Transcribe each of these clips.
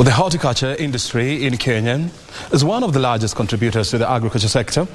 Well, the horticulture industry in Kenya is one of the largest contributors to the agriculture sector,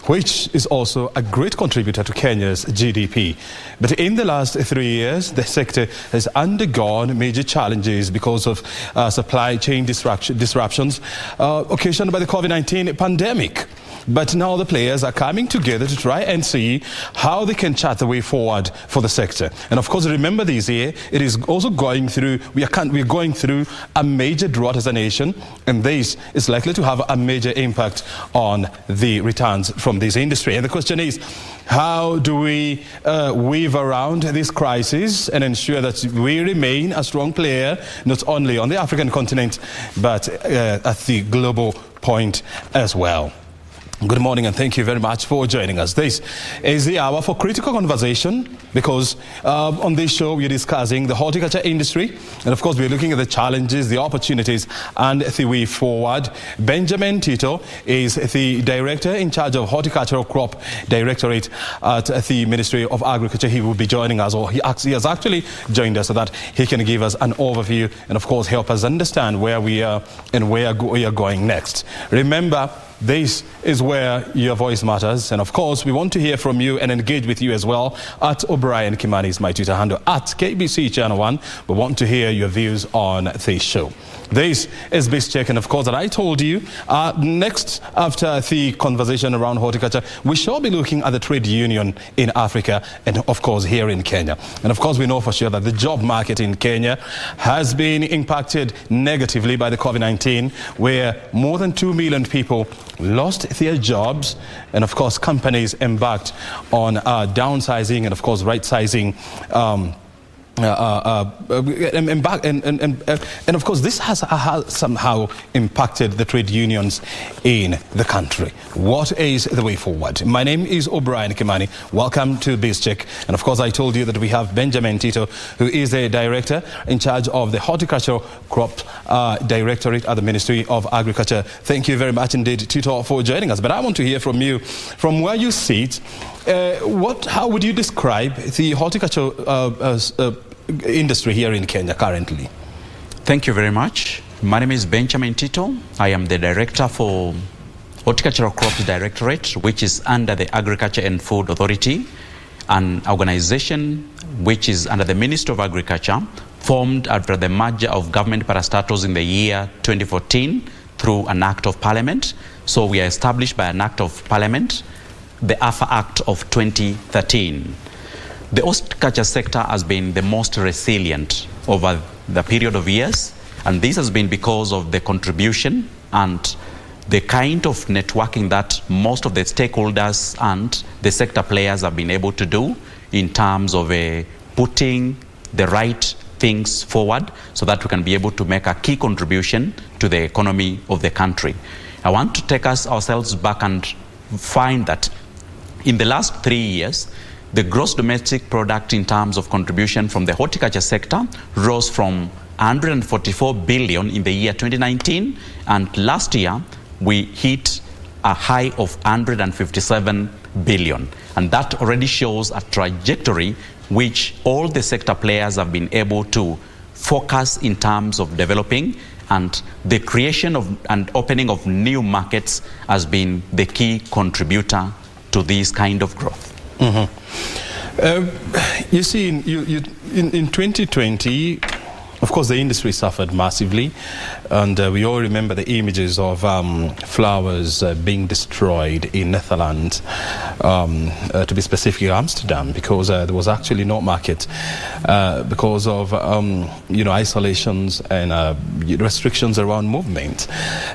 which is also a great contributor to Kenya's GDP. But in the last 3 years, the sector has undergone major challenges because of supply chain disruptions occasioned by the COVID-19 pandemic. But now the players are coming together to try and see how they can chart the way forward for the sector. And of course, remember this year, it is also going through, we're going through a major drought as a nation, and this is likely to have a major impact on the returns from this industry. And the question is, how do we weave around this crisis and ensure that we remain a strong player, not only on the African continent, but at the global point as well? Good morning and thank you very much for joining us. This is the hour for critical conversation because on this show we're discussing the horticulture industry, and of course we're looking at the challenges, the opportunities and the way forward. Benjamin Tito is the director in charge of Horticultural Crop Directorate at the Ministry of Agriculture. He will be joining us, or he has actually joined us so that he can give us an overview and of course help us understand where we are and where we are going next. Remember, this is where your voice matters, and of course we want to hear from you and engage with you as well. At O'Brien Kimani is my Twitter handle, at KBC Channel 1. We want to hear your views on this show. This is Biz Check, and of course, that I told you, next after the conversation around horticulture, we shall be looking at the trade union in Africa and of course here in Kenya. And of course, we know for sure that the job market in Kenya has been impacted negatively by the COVID-19, where more than 2 million people lost their jobs, and of course companies embarked on downsizing and of course right-sizing and of course this has somehow impacted the trade unions in the country. What is the way forward? My name is O'Brien Kimani. Welcome to Biz Check. And of course I told you that we have Benjamin Tito, who is a director in charge of the Horticultural Crop Directorate at the Ministry of Agriculture. Thank you very much indeed, Tito, for joining us. But I want to hear from you, from where you sit. How would you describe the horticulture industry here in Kenya currently? Thank you very much. My name is Benjamin Tito. I am the director for Horticultural Crops Directorate, which is under the Agriculture and Food Authority, an organization which is under the Ministry of Agriculture, formed after the merger of government parastatals in the year 2014 through an act of parliament. So we are established by an act of parliament, the AFA Act of 2013. The horticulture sector has been the most resilient over the period of years, and this has been because of the contribution and the kind of networking that most of the stakeholders and the sector players have been able to do in terms of putting the right things forward so that we can be able to make a key contribution to the economy of the country. I want to take ourselves back and find that in the last 3 years, the gross domestic product in terms of contribution from the horticulture sector rose from 144 billion in the year 2019, and last year we hit a high of 157 billion. And that already shows a trajectory which all the sector players have been able to focus in terms of developing, and the creation of and opening of new markets has been the key contributor to this kind of growth. Mm-hmm. You see, in 2020, of course, the industry suffered massively, and we all remember the images of flowers being destroyed in Netherlands, to be specific, Amsterdam, because there was actually no market because of isolations and restrictions around movement,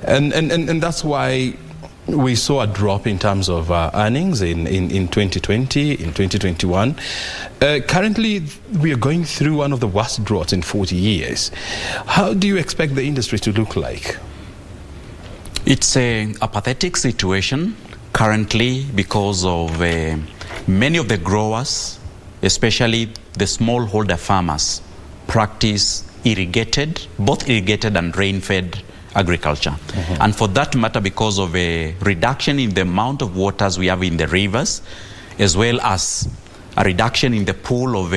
and that's why we saw a drop in terms of earnings in 2020, in 2021. Currently, we are going through one of the worst droughts in 40 years. How do you expect the industry to look like? It's a pathetic situation currently because of many of the growers, especially the smallholder farmers, practice both irrigated and rain-fed agriculture. Mm-hmm. And for that matter, because of a reduction in the amount of waters we have in the rivers, as well as a reduction in the pool of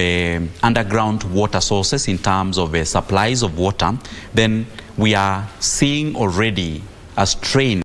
underground water sources in terms of supplies of water, then we are seeing already a strain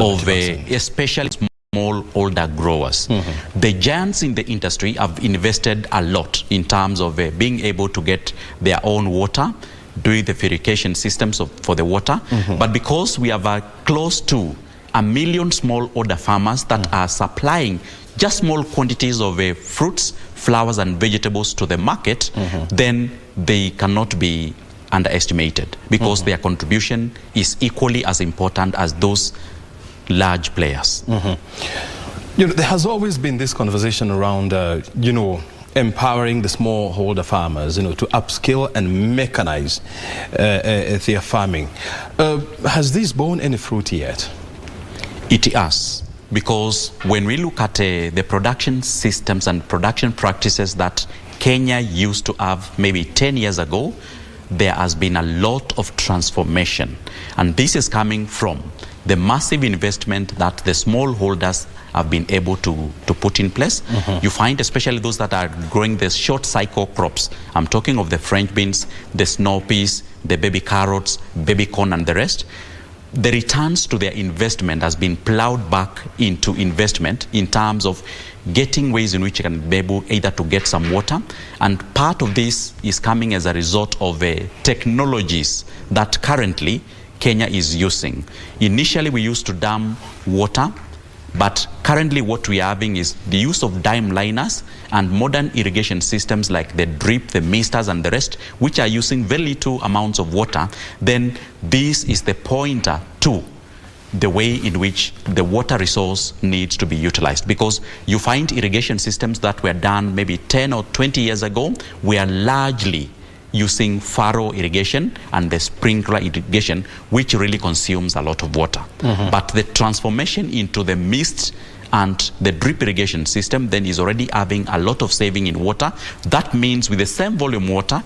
of especially smallholder growers. The giants in the industry have invested a lot in terms of being able to get their own water, doing the irrigation systems for the water. But because we have close to 1 million smallholder farmers that are supplying just small quantities of fruits, flowers and vegetables to the market, then they cannot be underestimated, because their contribution is equally as important as those large players. You know, there has always been this conversation around, you know, empowering the smallholder farmers, you know, to upskill and mechanize their farming. Has this borne any fruit yet? It has, because when we look at the production systems and production practices that Kenya used to have maybe 10 years ago, there has been a lot of transformation. And this is coming from the massive investment that the smallholders have been able to put in place. You find especially those that are growing the short cycle crops. I'm talking of the French beans, the snow peas, the baby carrots, baby corn and the rest. The returns to their investment has been plowed back into investment in terms of getting ways in which you can be able either to get some water, and part of this is coming as a result of technologies that currently Kenya is using. Initially we used to dam water, but currently what we are having is the use of dam liners and modern irrigation systems like the drip, the misters and the rest, which are using very little amounts of water. Then this is the pointer to the way in which the water resource needs to be utilized, because you find irrigation systems that were done maybe 10 or 20 years ago, we are largely using furrow irrigation and the sprinkler irrigation, which really consumes a lot of water. But the transformation into the mist and the drip irrigation system then is already having a lot of saving in water. That means with the same volume water,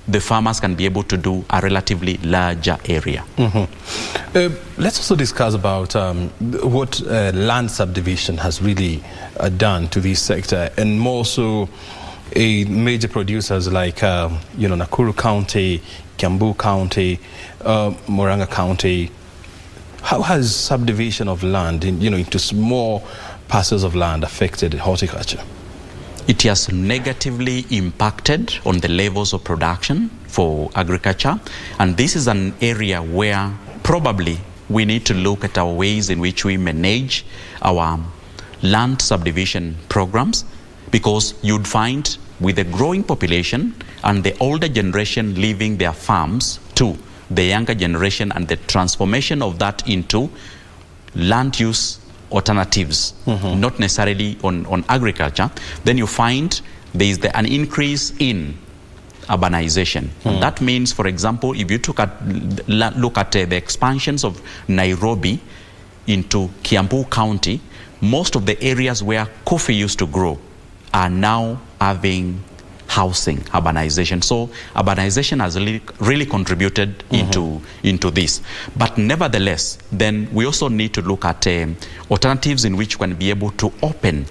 the farmers can be able to do a relatively larger area. Let's also discuss about what land subdivision has really done to this sector, and more so major producers like you know, Nakuru County, Kiambu County, Murang'a County. How has subdivision of land into small parcels of land affected horticulture? It has negatively impacted on the levels of production for agriculture, and this is an area where probably we need to look at our ways in which we manage our land subdivision programs, because you'd find with the growing population and the older generation leaving their farms to the younger generation and the transformation of that into land use alternatives, not necessarily on agriculture, then you find there is an increase in urbanization. That means, for example, if you look at the expansions of Nairobi into Kiambu County, most of the areas where coffee used to grow are now having housing, urbanization. So urbanization has really contributed into this. But nevertheless, then we also need to look at alternatives in which we can be able to open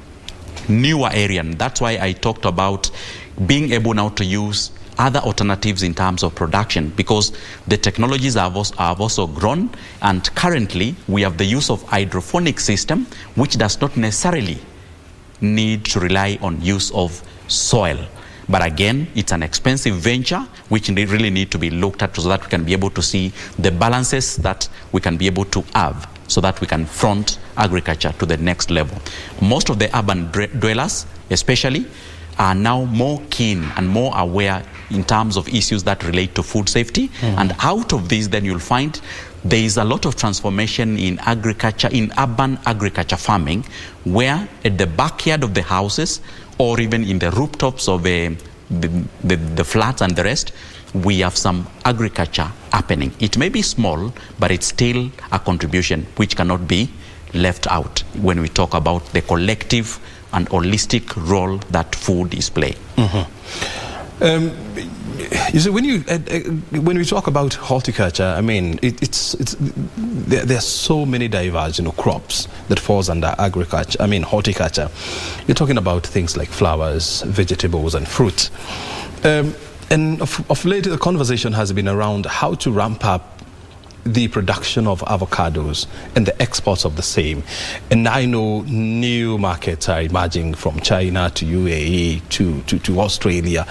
newer areas. And that's why I talked about being able now to use other alternatives in terms of production, because the technologies have also grown, and currently we have the use of hydroponic system, which does not necessarily need to rely on use of soil. But again, it's an expensive venture which really need to be looked at so that we can be able to see the balances that we can be able to have so that we can front agriculture to the next level. Most of the urban dwellers especially are now more keen and more aware in terms of issues that relate to food safety. And out of this, then you'll find there is a lot of transformation in agriculture, in urban agriculture farming, where at the backyard of the houses or even in the rooftops of the floods and the rest, we have some agriculture happening. It may be small, but it's still a contribution which cannot be left out when we talk about the collective and holistic role that food is playing. You see, when we talk about horticulture, I mean, there are so many diverse, crops that falls under agriculture. I mean, horticulture. You're talking about things like flowers, vegetables, and fruit. And of late, the conversation has been around how to ramp up the production of avocados and the exports of the same. And I know new markets are emerging from China to UAE to Australia.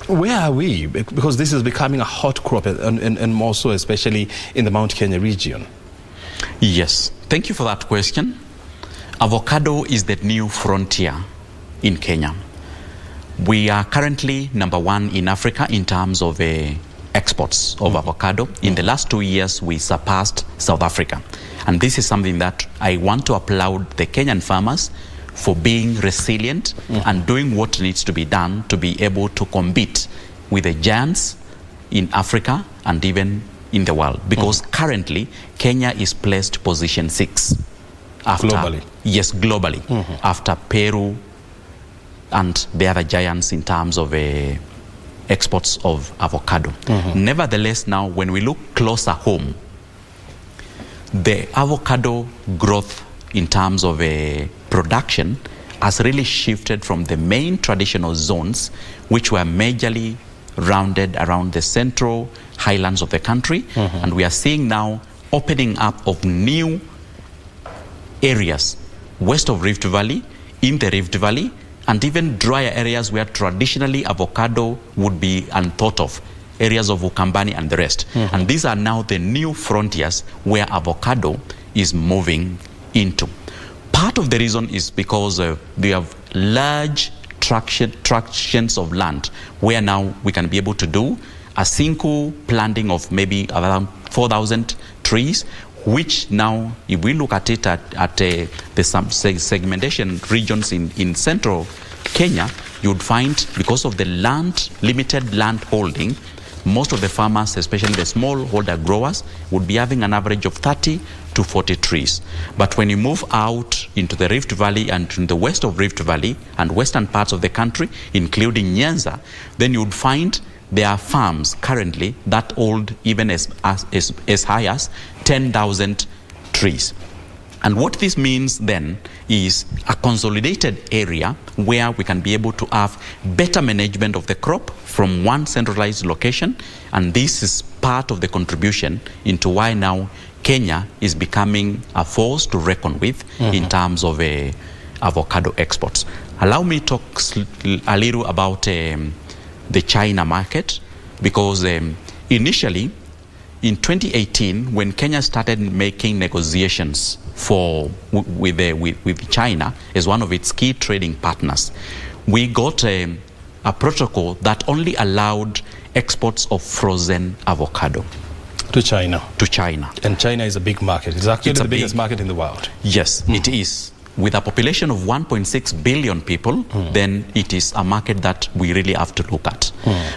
Where are we? Because this is becoming a hot crop, and more so especially in the Mount Kenya region. Yes, thank you for that question. Avocado is the new frontier in Kenya. We are currently #1 in Africa in terms of exports of avocado. In the last 2 years, we surpassed South Africa. And this is something that I want to applaud the Kenyan farmers for being resilient and doing what needs to be done to be able to compete with the giants in Africa and even in the world. Because currently, Kenya is placed position 6. Globally? Yes, globally. After Peru and the other giants in terms of exports of avocado. Nevertheless, now when we look closer home, the avocado growth in terms of production has really shifted from the main traditional zones, which were majorly rounded around the central highlands of the country. And we are seeing now opening up of new areas west of Rift Valley, in the Rift Valley, and even drier areas where traditionally avocado would be unthought of, areas of Ukambani and the rest. And these are now the new frontiers where avocado is moving into. Part of the reason is because we have large tractions of land where now we can be able to do a single planting of maybe around 4,000 trees, which now, if we look at it at the segmentation regions in central Kenya, you would find, because of the limited land holding, most of the farmers, especially the smallholder growers, would be having an average of 30 to 40 trees. But when you move out into the Rift Valley and in the west of Rift Valley and western parts of the country, including Nyanza, then you would find there are farms currently that hold even as high as 10,000 trees. And what this means then is a consolidated area where we can be able to have better management of the crop from one centralized location. And this is part of the contribution into why now Kenya is becoming a force to reckon with in terms of avocado exports. Allow me to talk a little about the China market, because initially in 2018, when Kenya started making negotiations with China as one of its key trading partners, we got a protocol that only allowed exports of frozen avocado to China. And China is a big market. It's actually the biggest market in the world. Yes, it is. With a population of 1.6 billion people, then it is a market that we really have to look at.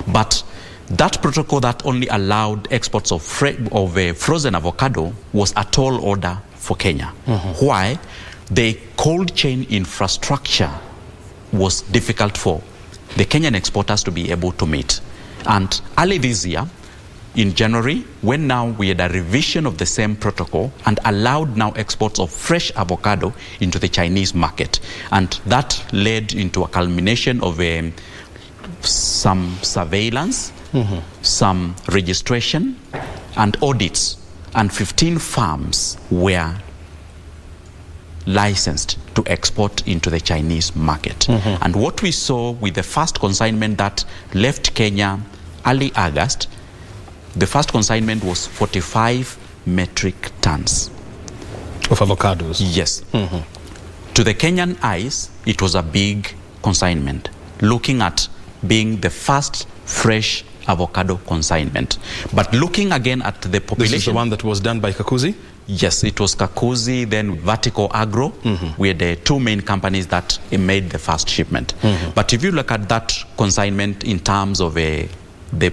But that protocol that only allowed exports of frozen avocado was a tall order for Kenya. Why? The cold chain infrastructure was difficult for the Kenyan exporters to be able to meet. And early this year, in January, when now we had a revision of the same protocol and allowed now exports of fresh avocado into the Chinese market. And that led into a culmination of some surveillance, some registration and audits, and 15 farms were licensed to export into the Chinese market. And what we saw with the first consignment that left Kenya early August, the first consignment was 45 metric tons. Of avocados? Yes. To the Kenyan eyes, it was a big consignment, looking at being the first fresh avocado consignment. But looking again at the population... This is the one that was done by Kakuzi? Yes, it was Kakuzi, then Vertical Agro. We had the two main companies that made the first shipment. But if you look at that consignment in terms of the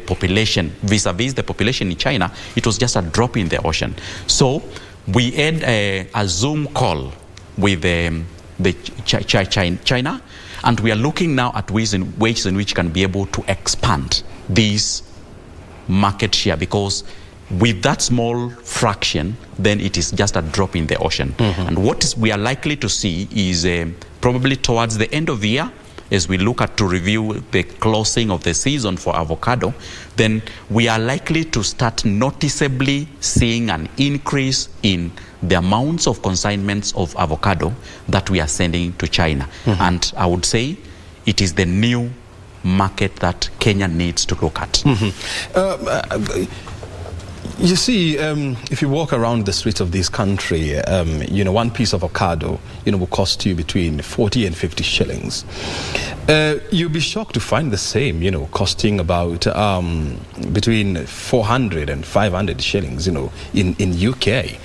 population, vis-a-vis the population in China, it was just a drop in the ocean. So we had a Zoom call with China, and we are looking now at ways in which can be able to expand this market share, because with that small fraction, then it is just a drop in the ocean. And what we are likely to see is probably towards the end of the year, as we look at to review the closing of the season for avocado, then we are likely to start noticeably seeing an increase in the amounts of consignments of avocado that we are sending to China. And I would say it is the new market that Kenya needs to look at. You see, if you walk around the streets of this country, you know, one piece of avocado, you know, will cost you between 40 and 50 shillings. You'll be shocked to find the same, you know, costing about between 400 and 500 shillings, you know, in UK.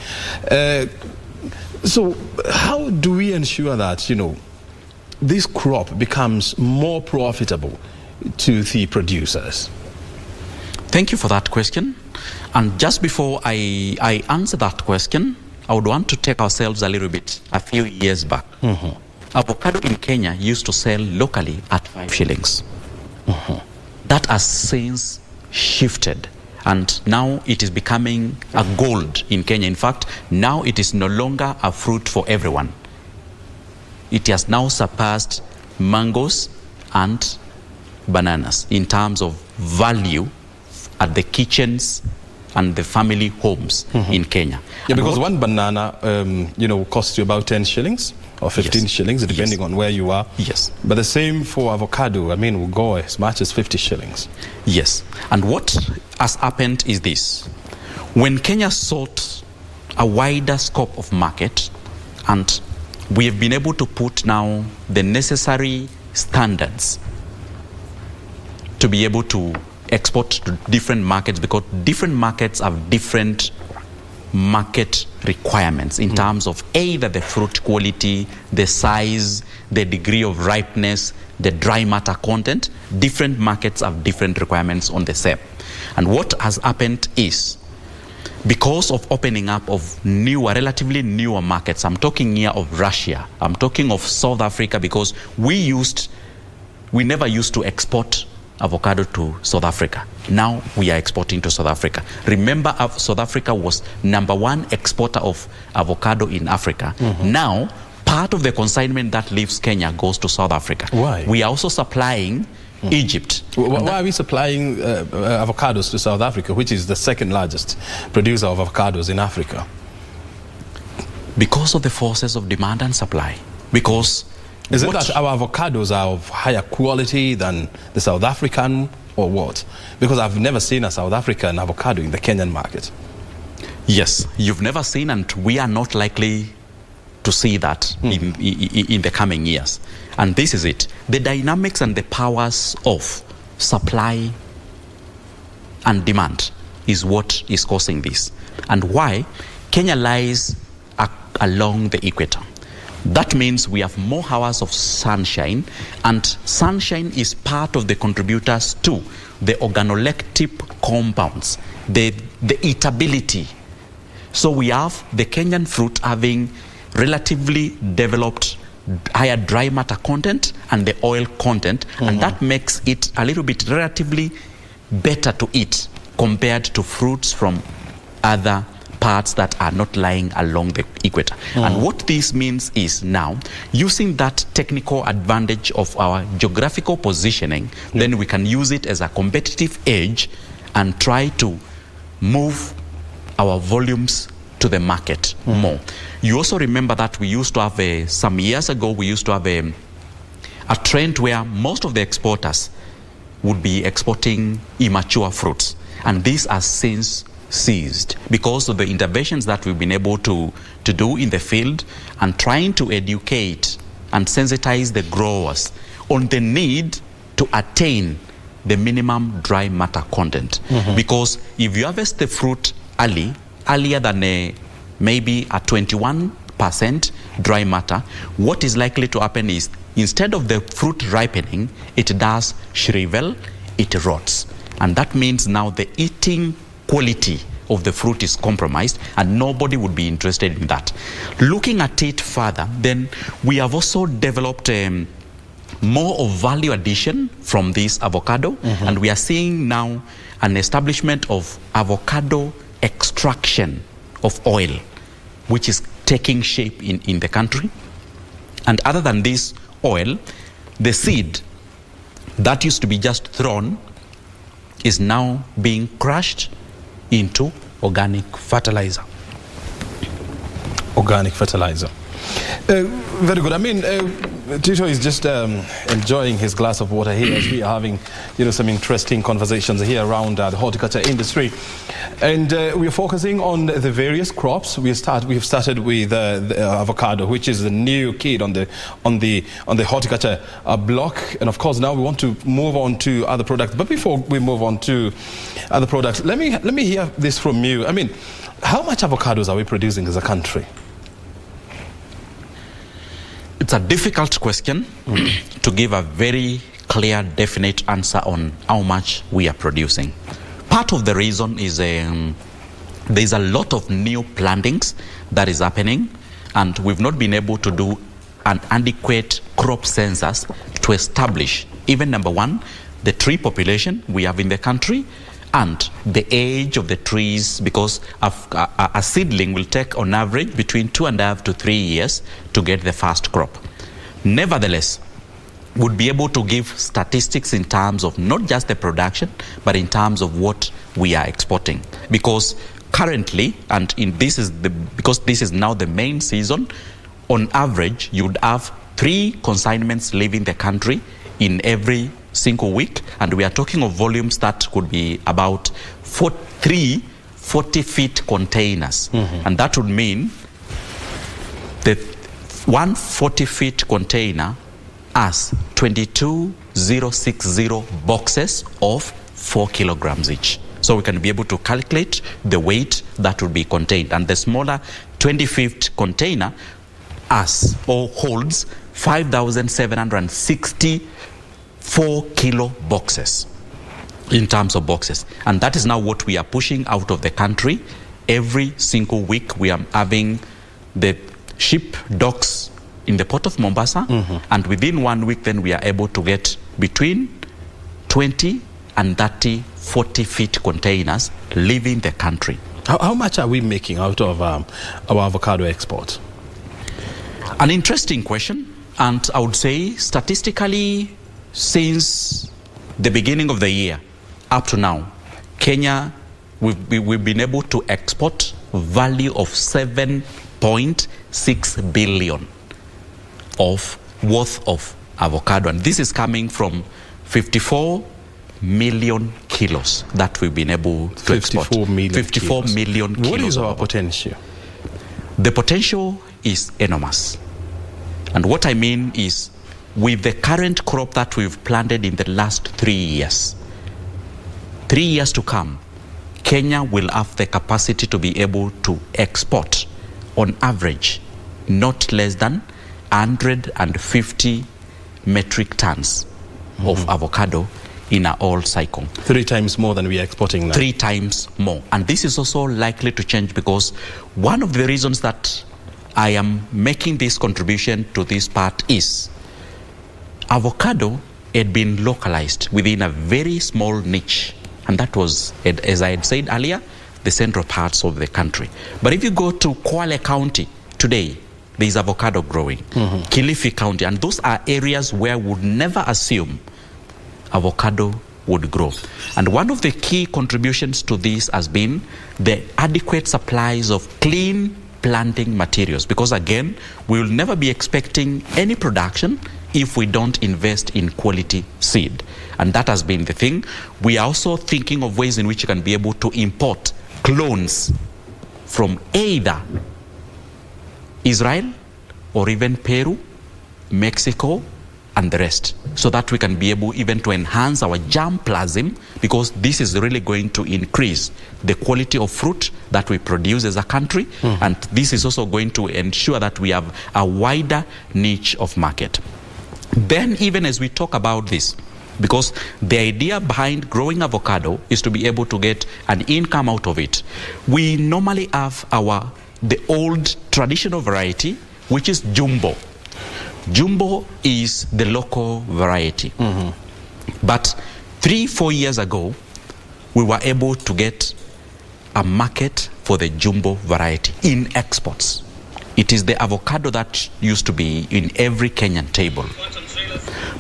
So how do we ensure that, you know, this crop becomes more profitable to the producers? Thank you for that question. And just before I answer that question, I would want to take ourselves a little bit a few years back. Avocado in Kenya used to sell locally at 5 shillings. That has since shifted, and now it is becoming a gold in Kenya. In fact, now it is no longer a fruit for everyone. It has now surpassed mangoes and bananas in terms of value at the kitchens and the family homes in Kenya. Yeah, because one banana, you know, costs you about 10 shillings or 15 shillings, depending on where you are. Yes. But the same for avocado, I mean, will go as much as 50 shillings. Yes. And what has happened is this. When Kenya sought a wider scope of market, and we have been able to put now the necessary standards to be able to export to different markets, because different markets have different market requirements in terms of either the fruit quality, the size, the degree of ripeness, the dry matter content. Different markets have different requirements on the same. And what has happened is, because of opening up of newer, relatively newer markets, I'm talking here of Russia, I'm talking of South Africa, because we never used to export avocado to South Africa. Now we are exporting to South Africa. Remember, South Africa was #1 exporter of avocado in Africa. Now, part of the consignment that leaves Kenya goes to South Africa. Why? We are also supplying Egypt. Why are we supplying avocados to South Africa, which is the second largest producer of avocados in Africa? Because of the forces of demand and supply. Because is it that our avocados are of higher quality than the South African, or what? Because I've never seen a South African avocado in the Kenyan market. Yes, you've never seen, and we are not likely to see that in the coming years. And this is it. The dynamics and the powers of supply and demand is what is causing this. And why? Kenya lies along the equator. That means we have more hours of sunshine, and sunshine is part of the contributors to the organoleptic compounds, the eatability. So we have the Kenyan fruit having relatively developed higher dry matter content and the oil content, and that makes it a little bit relatively better to eat compared to fruits from other parts that are not lying along the equator. And what this means is, now using that technical advantage of our geographical positioning, then we can use it as a competitive edge and try to move our volumes to the market more. You also remember that we used to have some years ago, we used to have a trend where most of the exporters would be exporting immature fruits, and this has since ceased because of the interventions that we've been able to do in the field, and trying to educate and sensitize the growers on the need to attain the minimum dry matter content. Because if you harvest the fruit earlier than maybe at 21% dry matter, what is likely to happen is instead of the fruit ripening, it does shrivel, it rots. And that means now the eating quality of the fruit is compromised, and nobody would be interested in that. Looking at it further, then we have also developed more of value addition from this avocado, and we are seeing now an establishment of avocado extraction of oil, which is taking shape in the country. And other than this oil, the seed that used to be just thrown is now being crushed into organic fertilizer. Organic fertilizer. Very good. I mean, Tito is just enjoying his glass of water here as we are having, some interesting conversations here around the horticulture industry, and we are focusing on the various crops. We've started with the avocado, which is the new kid on the horticulture block, and of course now we want to move on to other products. But before we move on to other products, let me hear this from you. I mean, how much avocados are we producing as a country? It's a difficult question to give a very clear, definite answer on how much we are producing. Part of the reason is there's a lot of new plantings that is happening, and we've not been able to do an adequate crop census to establish, even number one, the tree population we have in the country, and the age of the trees, because a seedling will take on average between 2.5 to 3 years to get the first crop. Nevertheless, would be able to give statistics in terms of not just the production, but in terms of what we are exporting. Because currently, and because this is now the main season, on average, you'd have 3 consignments leaving the country in every single week, and we are talking of volumes that could be about 3 40-feet containers. And that would mean that one 40-feet container has 22,060 boxes of 4 kilograms each. So we can be able to calculate the weight that would be contained. And the smaller 20-feet container holds 5,760 4-kilo boxes in terms of boxes. And that is now what we are pushing out of the country. Every single week we are having the ship docks in the port of Mombasa, and within 1 week then we are able to get between 20 and 30 40-feet containers leaving the country. How much are we making out of our avocado export? An interesting question, and I would say statistically, since the beginning of the year up to now, Kenya, we've been able to export value of 7.6 billion worth of avocado, and this is coming from 54 million kilos that we've been able to export. 54 million kilos. What is our potential? The potential is enormous, and what I mean is, with the current crop that we've planted in the last 3 years, 3 years to come, Kenya will have the capacity to be able to export, on average, not less than 150 metric tons of avocado in our whole cycle. 3 times more than we are exporting now. 3 times more. And this is also likely to change, because one of the reasons that I am making this contribution to this part is avocado had been localized within a very small niche, and that was, as I had said earlier, the central parts of the country. But if you go to Kwale County today, there is avocado growing. Kilifi County, and those are areas where we would never assume avocado would grow. And one of the key contributions to this has been the adequate supplies of clean planting materials, because again, we will never be expecting any production if we don't invest in quality seed. And that has been the thing. We are also thinking of ways in which you can be able to import clones from either Israel or even Peru, Mexico, and the rest, so that we can be able even to enhance our germplasm, because this is really going to increase the quality of fruit that that we produce as a country, and this is also going to ensure that we have a wider niche of market. Then even as we talk about this, because the idea behind growing avocado is to be able to get an income out of it, we normally have the old traditional variety, which is jumbo. Jumbo is the local variety. But 3-4 years ago, we were able to get a market for the jumbo variety in exports. It is the avocado that used to be in every Kenyan table.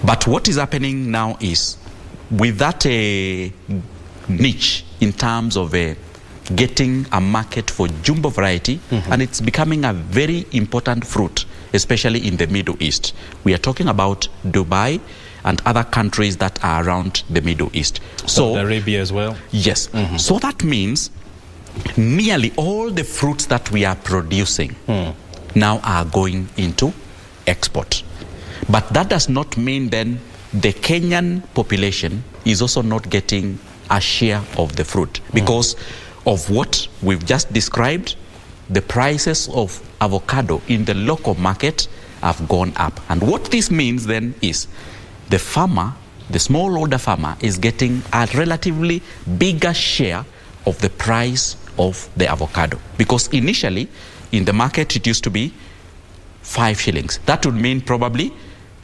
But what is happening now is, with that niche in terms of getting a market for jumbo variety, and it's becoming a very important fruit, especially in the Middle East. We are talking about Dubai and other countries that are around the Middle East. Saudi Arabia as well? Yes. So that means nearly all the fruits that we are producing now are going into export. But that does not mean then the Kenyan population is also not getting a share of the fruit, because of what we've just described. The prices of avocado in the local market have gone up. And what this means then is the farmer, the smallholder farmer, is getting a relatively bigger share of the price of the avocado. Because initially in the market it used to be 5 shillings. That would mean probably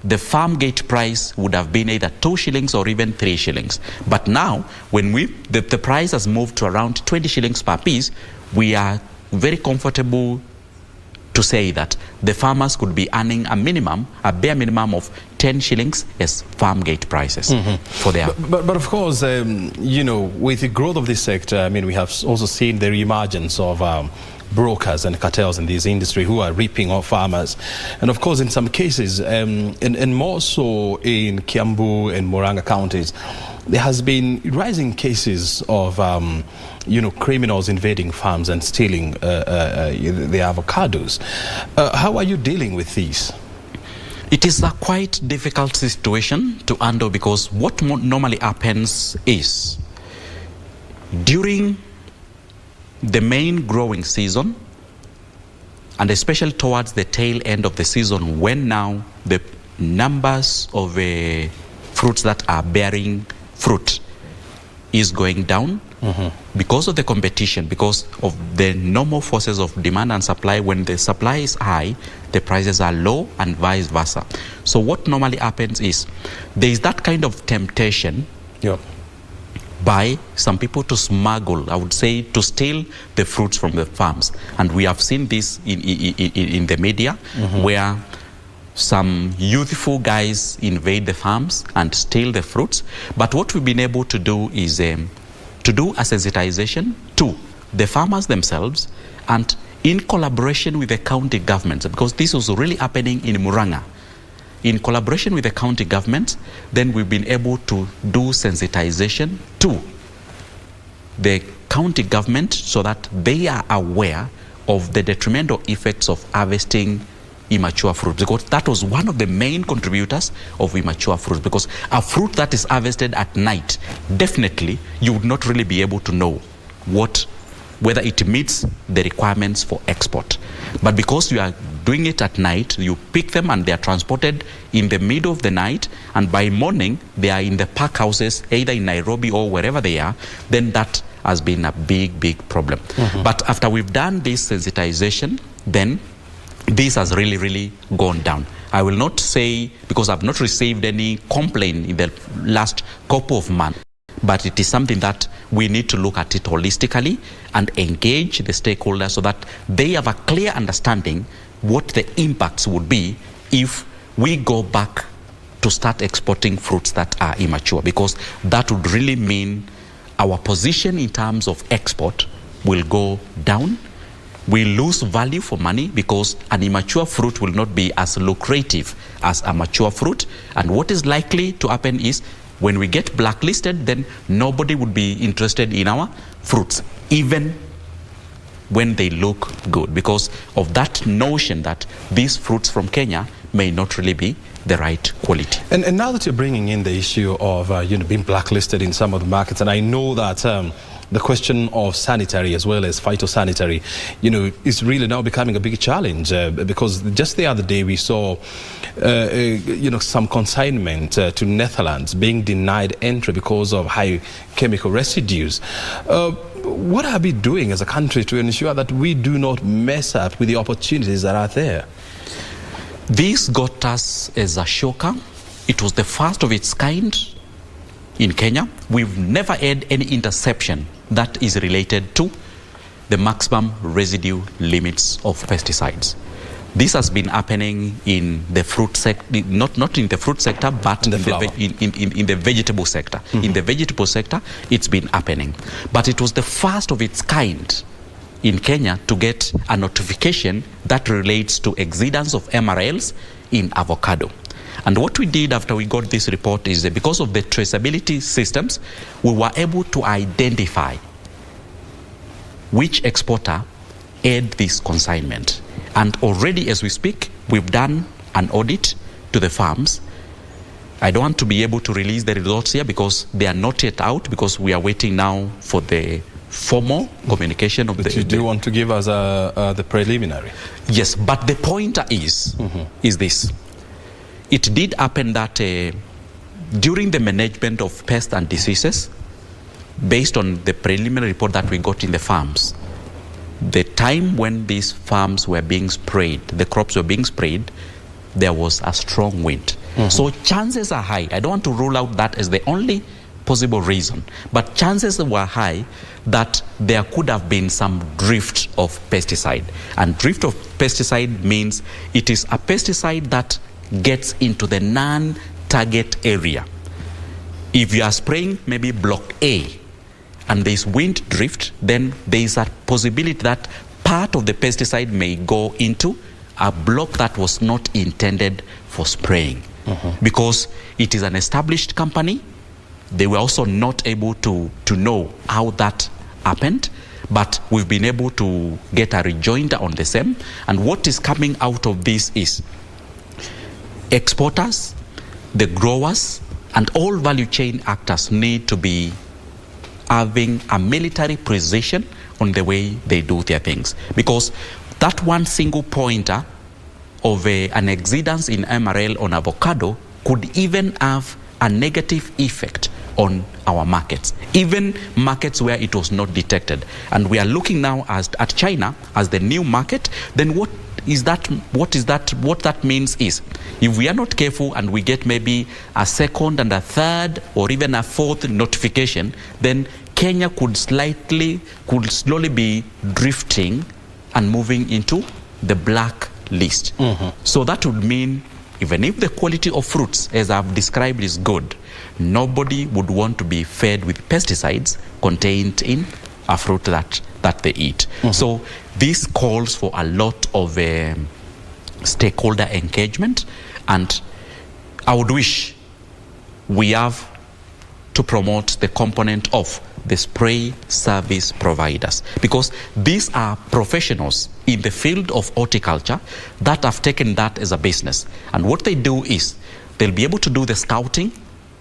the farm gate price would have been either 2 shillings or even 3 shillings. But now, when the price has moved to around 20 shillings per piece, we are very comfortable to say that the farmers could be earning a bare minimum of 10 shillings as farm gate prices for their... But of course, you know, with the growth of this sector, I mean, we have also seen the reemergence of brokers and cartels in this industry who are reaping off farmers. And of course, in some cases, and more so in Kiambu and Murang'a counties, there has been rising cases of, you know, criminals invading farms and stealing the avocados. How are you dealing with these? It is a quite difficult situation to handle, because what normally happens is during the main growing season, and especially towards the tail end of the season, when now the numbers of fruits that are bearing fruit is going down because of the competition, because of the normal forces of demand and supply. When the supply is high, the prices are low, and vice versa. So what normally happens is there is that kind of temptation by some people to smuggle, I would say, to steal the fruits from the farms. And we have seen this in the media, where some youthful guys invade the farms and steal the fruits. But what we've been able to do is to do a sensitization to the farmers themselves, and in collaboration with the county governments, because this was really happening in Murang'a. In collaboration with the county governments, then we've been able to do sensitization to the county government so that they are aware of the detrimental effects of harvesting immature fruit, because that was one of the main contributors of immature fruit. Because a fruit that is harvested at night, definitely you would not really be able to know whether it meets the requirements for export. But because you are doing it at night, you pick them and they are transported in the middle of the night, and by morning they are in the pack houses, either in Nairobi or wherever they are, then that has been a big problem. But after we've done this sensitization, then this has really gone down. I will not say, because I've not received any complaint in the last couple of months, but it is something that we need to look at it holistically and engage the stakeholders so that they have a clear understanding what the impacts would be if we go back to start exporting fruits that are immature, because that would really mean our position in terms of export will go down. We lose value for money, because an immature fruit will not be as lucrative as a mature fruit. And what is likely to happen is, when we get blacklisted, then nobody would be interested in our fruits, even when they look good, because of that notion that these fruits from Kenya may not really be the right quality. And now that you're bringing in the issue of being blacklisted in some of the markets, and I know that the question of sanitary as well as phytosanitary, is really now becoming a big challenge because just the other day we saw, some consignment to Netherlands being denied entry because of high chemical residues. What are we doing as a country to ensure that we do not mess up with the opportunities that are there? This got us as a shocker. It was the first of its kind in Kenya. We've never had any interception that is related to the maximum residue limits of pesticides. This has been happening in the fruit sector, not in the fruit sector, but in the vegetable sector. Mm-hmm. In the vegetable sector, it's been happening. But it was the first of its kind in Kenya to get a notification that relates to exceedance of MRLs in avocado. And what we did after we got this report is that because of the traceability systems, we were able to identify which exporter had this consignment. And already as we speak, we've done an audit to the farms. I don't want to be able to release the results here because they are not yet out, because we are waiting now for the formal communication of but you do want to give us the preliminary? Yes, but the pointer is this. It did happen that during the management of pests and diseases, based on the preliminary report that we got in the farms, the time when these farms were being sprayed, the crops were being sprayed, there was a strong wind. So chances are high. I don't want to rule out that as the only possible reason, but chances were high that there could have been some drift of pesticide. And drift of pesticide means it is a pesticide that gets into the non-target area. If you are spraying maybe block A, and there's wind drift, then there is a possibility that part of the pesticide may go into a block that was not intended for spraying. Because it is an established company. They were also not able to know how that happened, but we've been able to get a rejoinder on the same. And what is coming out of this is exporters, the growers, and all value chain actors need to be having a military precision on the way they do their things. Because that one single pointer of an exceedance in MRL on avocado could even have a negative effect on our markets, even markets where it was not detected. And we are looking now at China as the new market. Then what that means is, if we are not careful and we get maybe a second and a third or even a fourth notification, then Kenya could slowly be drifting and moving into the black list. So that would mean even if the quality of fruits, as I've described, is good, nobody would want to be fed with pesticides contained in a fruit that they eat. So this calls for a lot of stakeholder engagement, and I would wish we have to promote the component of the spray service providers, because these are professionals in the field of horticulture that have taken that as a business. And what they do is they'll be able to do the scouting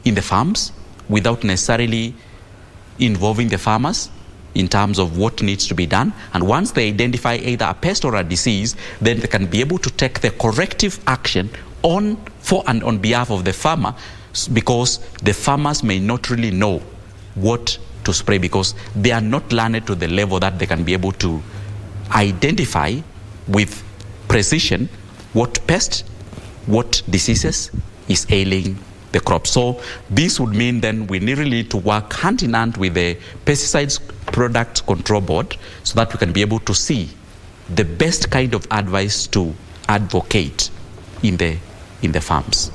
in the farms without necessarily involving the farmers in terms of what needs to be done. And once they identify either a pest or a disease, then they can be able to take the corrective action on behalf of the farmer, because the farmers may not really know what to spray, because they are not learned to the level that they can be able to identify with precision what pest, what diseases is ailing the crop. So this would mean then we really need to work hand in hand with the Pesticides Product Control Board, so that we can be able to see the best kind of advice to advocate in the farms.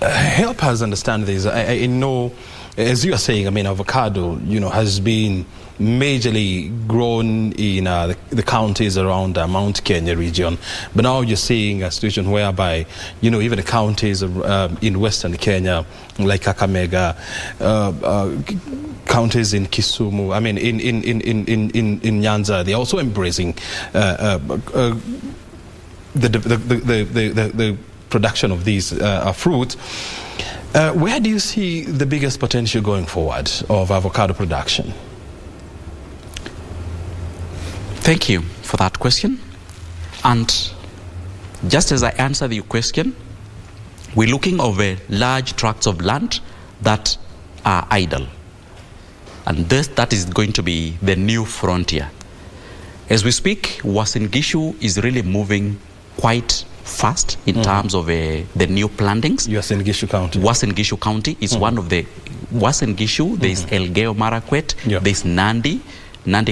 Help us understand this. I know, as you are saying, I mean, avocado, has been majorly grown in the counties around Mount Kenya region, but now you're seeing a situation whereby, even the counties in Western Kenya, like Kakamega, counties in Kisumu, I mean, in Nyanza, they're also embracing the production of these fruit. Where do you see the biggest potential going forward of avocado production? Thank you for that question. And just as I answered your question, we're looking over large tracts of land that are idle. And that is going to be the new frontier. As we speak, Uasin Gishu is really moving quite fast in terms of the new plantings. Uasin Gishu County. Uasin Gishu County is one of the... Uasin Gishu, there's Elgeyo Marakwet, there's Nandi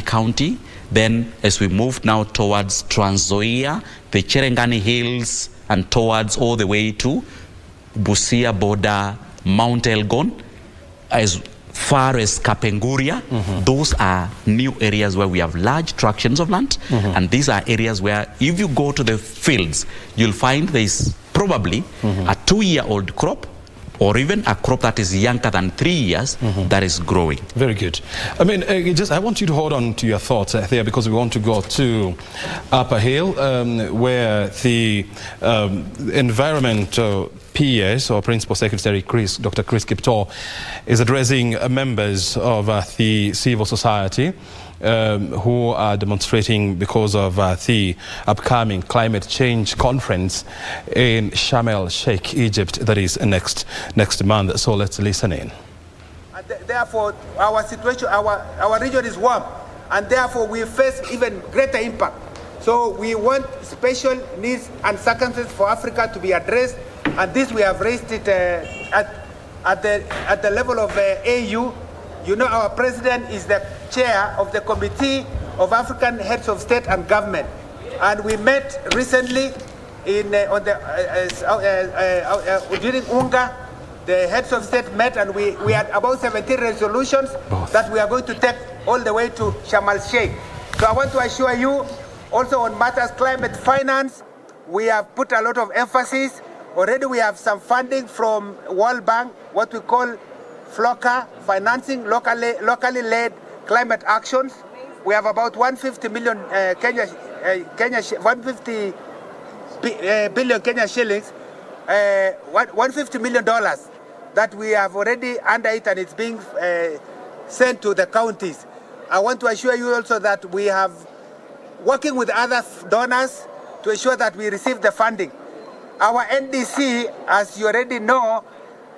County. Then as we move now towards Trans Nzoia, the Cherengani Hills, and towards all the way to Busia border, Mount Elgon, as far as Kapenguria, those are new areas where we have large tracts of land. And these are areas where if you go to the fields, you'll find there is probably a 2-year-old crop, or even a crop that is younger than 3 years that is growing. Very good. I mean, I want you to hold on to your thoughts there, because we want to go to Upper Hill, where the environmental PS, or Principal Secretary Dr. Chris Kiptor, is addressing members of the civil society who are demonstrating because of the upcoming climate change conference in Sharm el-Sheikh, Egypt, that is next month. So let's listen in. Therefore, our situation, our region is warm, and therefore we face even greater impact. So we want special needs and circumstances for Africa to be addressed, and this we have raised it at the level of AU. You know, our president is the chair of the Committee of African Heads of State and Government, and we met recently during UNGA. The heads of state met, and we had about 17 resolutions that we are going to take all the way to Sharm el-Sheikh. So I want to assure you, also on matters climate finance, we have put a lot of emphasis. Already we have some funding from World Bank, what we call FLOCA, financing locally led climate actions. We have about 150 million 150 billion Kenya shillings, $150 million that we have already under it, and it's being sent to the counties. I want to assure you also that we have working with other donors to ensure that we receive the funding. Our NDC, as you already know,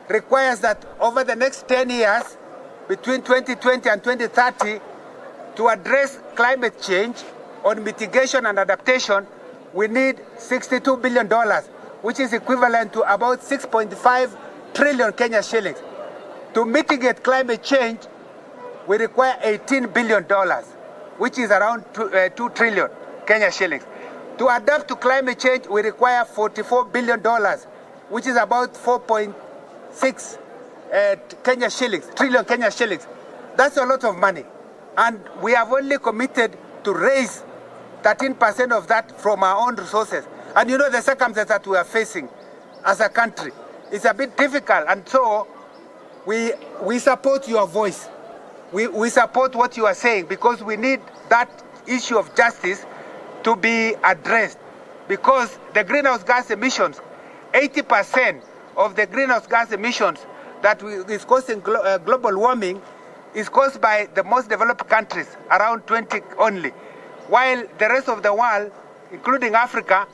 requires that over the next 10 years, between 2020 and 2030, to address climate change on mitigation and adaptation, we need $62 billion, which is equivalent to about 6.5 trillion Kenya shillings. To mitigate climate change, we require $18 billion, which is around 2 trillion Kenya shillings. To adapt to climate change, we require $44 billion, which is about 4.6 trillion Kenya shillings. That's a lot of money. And we have only committed to raise 13% of that from our own resources. And you know the circumstances that we are facing as a country. It's a bit difficult, and so we support your voice. We support what you are saying, because we need that issue of justice to be addressed. Because the greenhouse gas emissions, 80% of the greenhouse gas emissions that is causing global warming is caused by the most developed countries, around 20 only. While the rest of the world, including Africa,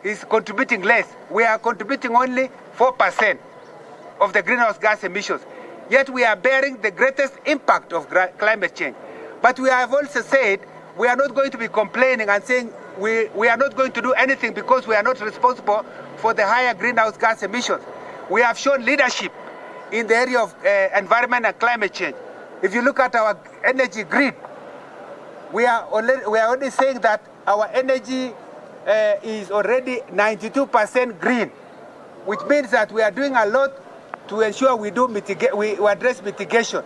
is contributing less. We are contributing only 4% of the greenhouse gas emissions. Yet we are bearing the greatest impact of climate change. But we have also said we are not going to be complaining and saying we are not going to do anything because we are not responsible for the higher greenhouse gas emissions. We have shown leadership in the area of environment and climate change. If you look at our energy grid, we are already saying that our energy is already 92% green, which means that we are doing a lot to ensure we address mitigation.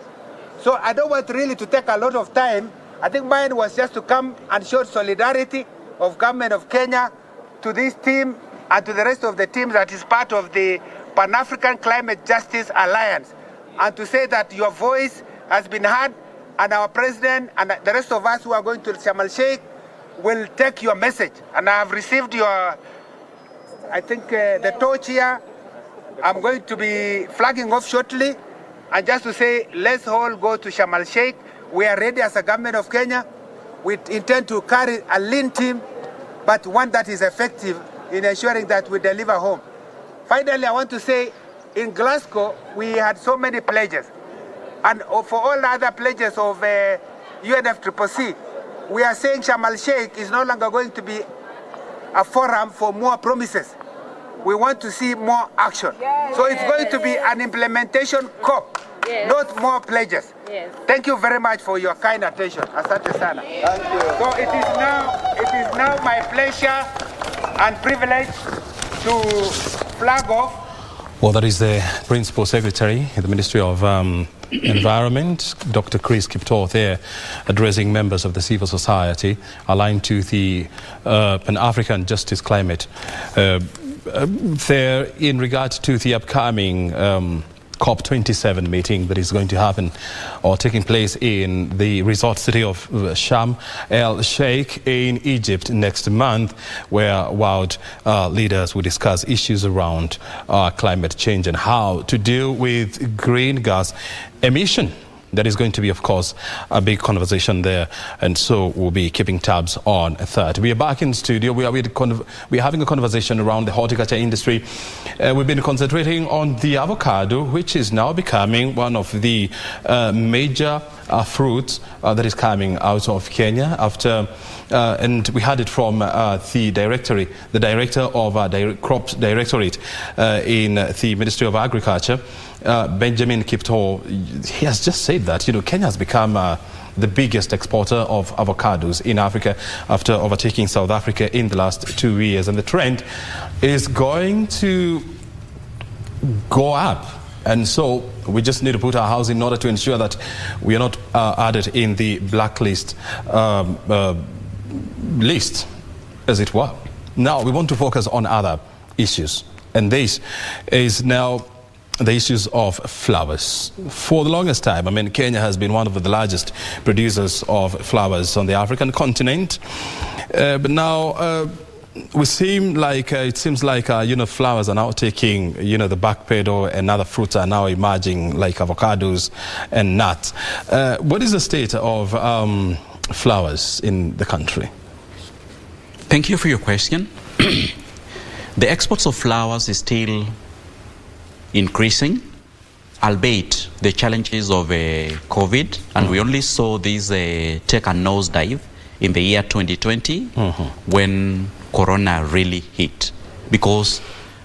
So I don't want really to take a lot of time. I think mine was just to come and show solidarity of government of Kenya to this team and to the rest of the team that is part of the Pan-African Climate Justice Alliance, and to say that your voice has been heard, and our president and the rest of us who are going to Sharm el-Sheikh will take your message. And I have received your, I think, the torch here I'm going to be flagging off shortly. And just to say, let's all go to Sharm el-Sheikh. We are ready as a government of Kenya. We intend to carry a lean team, but one that is effective in ensuring that we deliver home. Finally, I want to say, in Glasgow, we had so many pledges. And for all the other pledges of UNFCCC, we are saying Sharm el-Sheikh is no longer going to be a forum for more promises. We want to see more action. So it's going to be an implementation COP, not more pledges. Thank you very much for your kind attention. Asante sana. Thank you. So it is now my pleasure and privilege to flag off. Well, that is the Principal Secretary in the Ministry of Environment, Dr. Chris Kiptor, there addressing members of the civil society aligned to the Pan-African Justice Climate. There, in regard to the upcoming COP27 meeting that is going to happen or taking place in the resort city of Sharm el-Sheikh in Egypt next month, where world leaders will discuss issues around climate change and how to deal with green gas emission. That is going to be, of course, a big conversation there, and so we'll be keeping tabs on that. We are back in studio. We are having a conversation around the horticulture industry. We've been concentrating on the avocado, which is now becoming one of the major fruits that is coming out of Kenya after. And we had it from the director of Crops Directorate in the Ministry of Agriculture, Benjamin Kiptor. He has just said that, Kenya has become the biggest exporter of avocados in Africa after overtaking South Africa in the last 2 years. And the trend is going to go up. And so we just need to put our house in order to ensure that we are not added in the blacklist list, as it were. Now we want to focus on other issues, and this is now the issues of flowers. For the longest time, Kenya has been one of the largest producers of flowers on the African continent, but now it seems like flowers are now taking the back pedal, and other fruits are now emerging like avocados and nuts. What is the state of flowers in the country? Thank you for your question. The exports of flowers is still increasing, albeit the challenges of COVID, and we only saw this take a nosedive in the year 2020 when Corona really hit. Because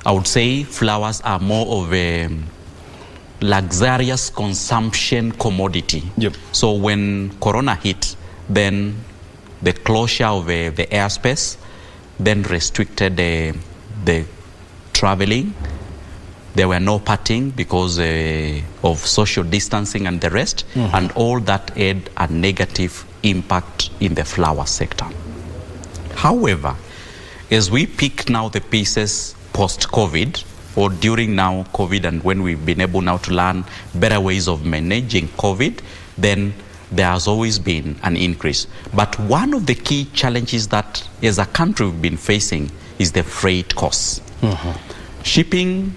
I would say flowers are more of a luxurious consumption commodity. So when Corona hit, then the closure of the airspace then restricted the traveling. There were no partying because of social distancing and the rest, and all that had a negative impact in the flower sector. However, as we pick now the pieces post-COVID, or during now COVID, and when we've been able now to learn better ways of managing COVID, then there has always been an increase. But one of the key challenges that as a country we've been facing is the freight costs. Shipping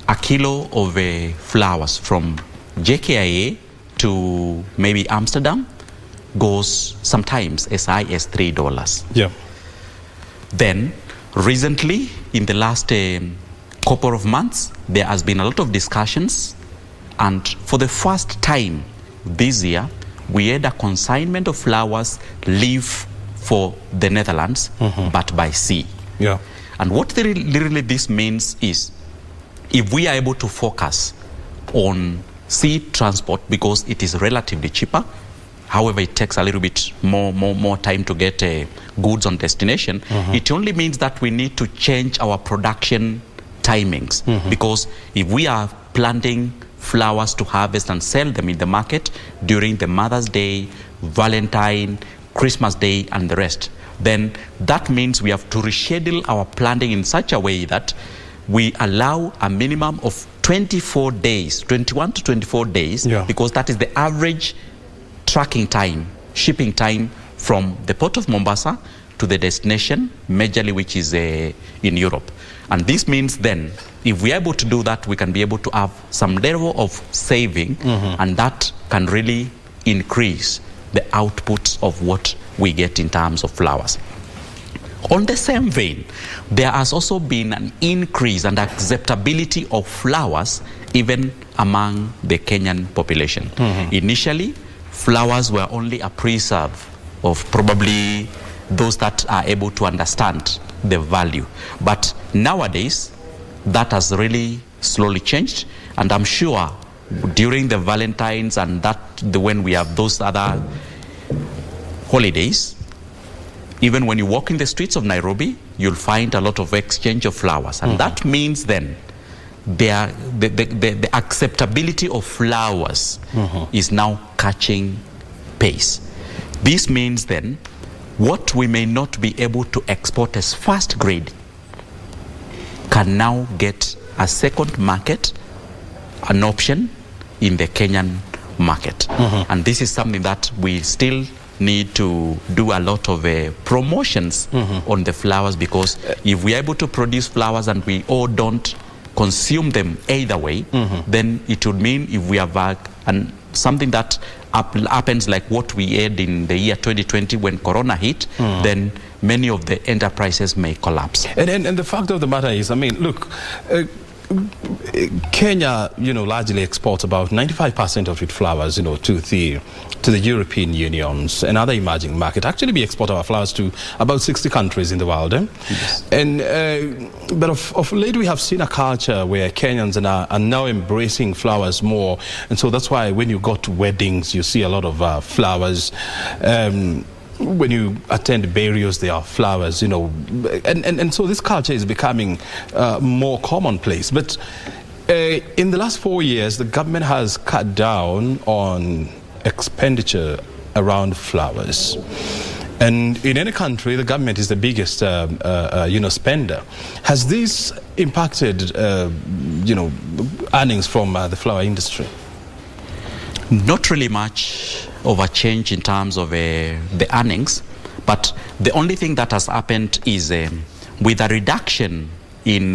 a kilo of flowers from JKIA to maybe Amsterdam goes sometimes as high as $3. Then recently, in the last couple of months, there has been a lot of discussions, and for the first time this year, we had a consignment of flowers leave for the Netherlands, but by sea. And what literally this means is, if we are able to focus on sea transport, because it is relatively cheaper, however it takes a little bit more time to get goods on destination, it only means that we need to change our production timings. Because if we are planting flowers to harvest and sell them in the market during the Mother's Day, Valentine, Christmas Day, and the rest, then that means we have to reschedule our planting in such a way that we allow a minimum of 24 days, 21 to 24 days, because that is the average tracking time, shipping time from the port of Mombasa to the destination, majorly which is in Europe. And this means then, if we are able to do that, we can be able to have some level of saving, and that can really increase the output of what we get in terms of flowers. On the same vein, there has also been an increase and acceptability of flowers even among the Kenyan population. Initially, flowers were only a preserve of probably those that are able to understand the value. But nowadays, that has really slowly changed, and I'm sure during the Valentines and when we have those other holidays, even when you walk in the streets of Nairobi, you'll find a lot of exchange of flowers. And that means then the acceptability of flowers is now catching pace. This means then what we may not be able to export as first grade can now get a second market, an option in the Kenyan market. And this is something that we still need to do a lot of promotions on the flowers, because if we are able to produce flowers and we all don't consume them either way, then it would mean if we have something that happens like what we had in the year 2020 when Corona hit, then many of the enterprises may collapse. And the fact of the matter is, I mean, look, Kenya, largely exports about 95% of its flowers, to the European Unions and other emerging markets. Actually, we export our flowers to about 60 countries in the world. Yes. And but of late, we have seen a culture where Kenyans are now embracing flowers more, and so that's why when you go to weddings, you see a lot of flowers. When you attend burials, there are flowers, and so this culture is becoming more commonplace. But in the last 4 years, the government has cut down on expenditure around flowers. And in any country, the government is the biggest, spender. Has this impacted, earnings from the flower industry? Not really much of a change in terms of the earnings, but the only thing that has happened is with a reduction in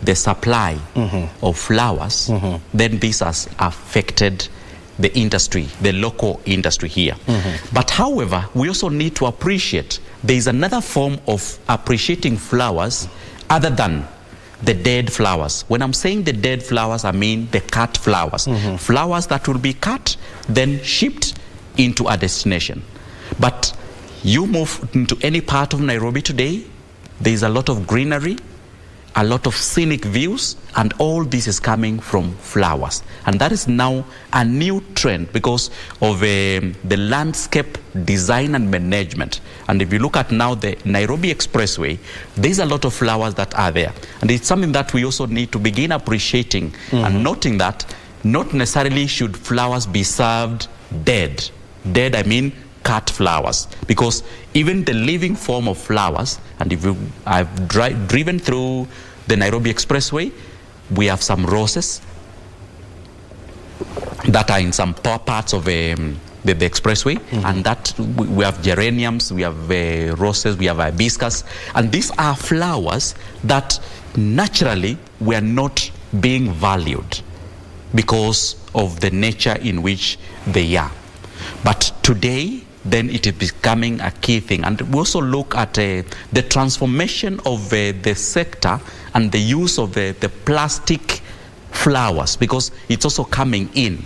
the supply of flowers, then this has affected the industry, the local industry here. But however, we also need to appreciate there is another form of appreciating flowers other than the dead flowers. When I'm saying the dead flowers, I mean the cut flowers. Flowers that will be cut, then shipped into a destination. But you move into any part of Nairobi today, there is a lot of greenery, a lot of scenic views, and all this is coming from flowers. And that is now a new trend because of the landscape design and management. And if you look at now the Nairobi Expressway, there's a lot of flowers that are there. And it's something that we also need to begin appreciating and noting that not necessarily should flowers be served dead. Dead, I mean cut flowers, because even the living form of flowers, and if I've driven through the Nairobi Expressway, we have some roses that are in some parts of the expressway, and that we have geraniums, we have roses, we have hibiscus, and these are flowers that naturally were not being valued because of the nature in which they are. But today, then it is becoming a key thing. And we also look at the transformation of the sector and the use of the plastic flowers, because it's also coming in.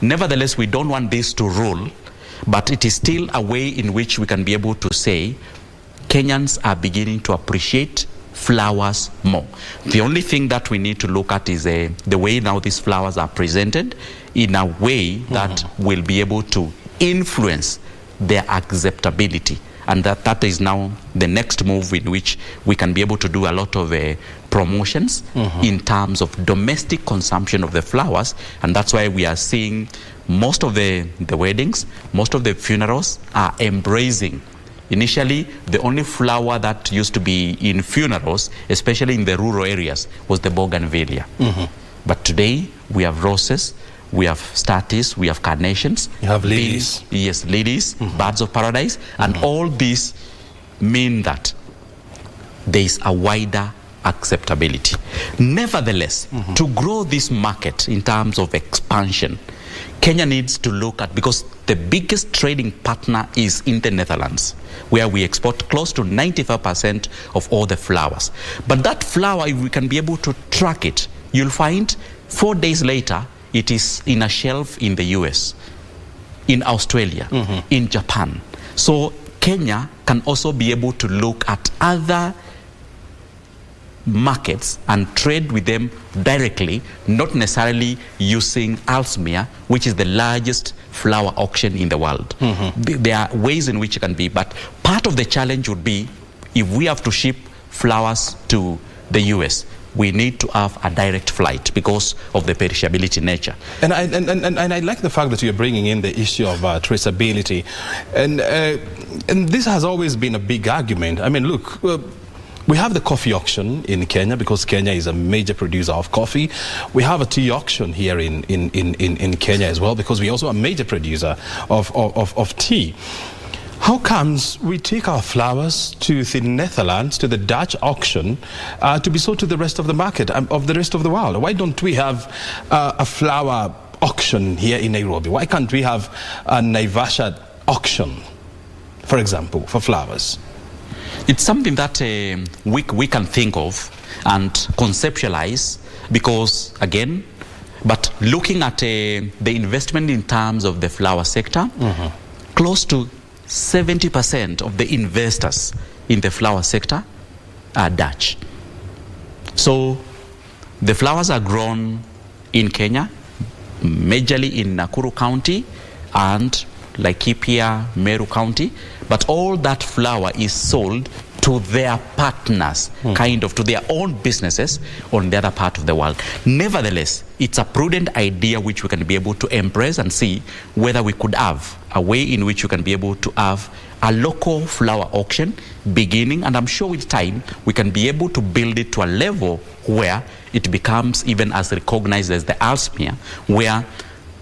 Nevertheless, we don't want this to rule, but it is still a way in which we can be able to say Kenyans are beginning to appreciate flowers more. The only thing that we need to look at is the way now these flowers are presented in a way that will be able to influence their acceptability, and that is now the next move in which we can be able to do a lot of promotions in terms of domestic consumption of the flowers. And that's why we are seeing most of the weddings, most of the funerals are embracing. Initially, the only flower that used to be in funerals, especially in the rural areas, was the bougainvillea. But today we have roses, we have staties, we have carnations. You have lilies. Yes, lilies, birds of paradise. And all these mean that there is a wider acceptability. Nevertheless, to grow this market in terms of expansion, Kenya needs to look at, because the biggest trading partner is in the Netherlands, where we export close to 95% of all the flowers. But that flower, if we can be able to track it, you'll find 4 days later, it is in a shelf in the US, in Australia, in Japan. So Kenya can also be able to look at other markets and trade with them directly, not necessarily using Aalsmeer, which is the largest flower auction in the world. There are ways in which it can be, but part of the challenge would be if we have to ship flowers to the US, we need to have a direct flight because of the perishability nature. And I like the fact that you're bringing in the issue of traceability. And this has always been a big argument. I mean, look, we have the coffee auction in Kenya because Kenya is a major producer of coffee. We have a tea auction here in Kenya as well because we also are a major producer of tea. How comes we take our flowers to the Netherlands, to the Dutch auction, to be sold to the rest of the market, of the rest of the world? Why don't we have a flower auction here in Nairobi? Why can't we have a Naivasha auction, for example, for flowers? It's something that we can think of and conceptualize because, again, but looking at the investment in terms of the flower sector, close to 70% of the investors in the flower sector are Dutch. So the flowers are grown in Kenya, majorly in Nakuru County and Laikipia, Meru County, but all that flower is sold to their partners, kind of to their own businesses on the other part of the world. Nevertheless, it's a prudent idea which we can be able to embrace and see whether we could have a way in which we can be able to have a local flower auction beginning, and I'm sure with time we can be able to build it to a level where it becomes even as recognized as the Aalsmeer, where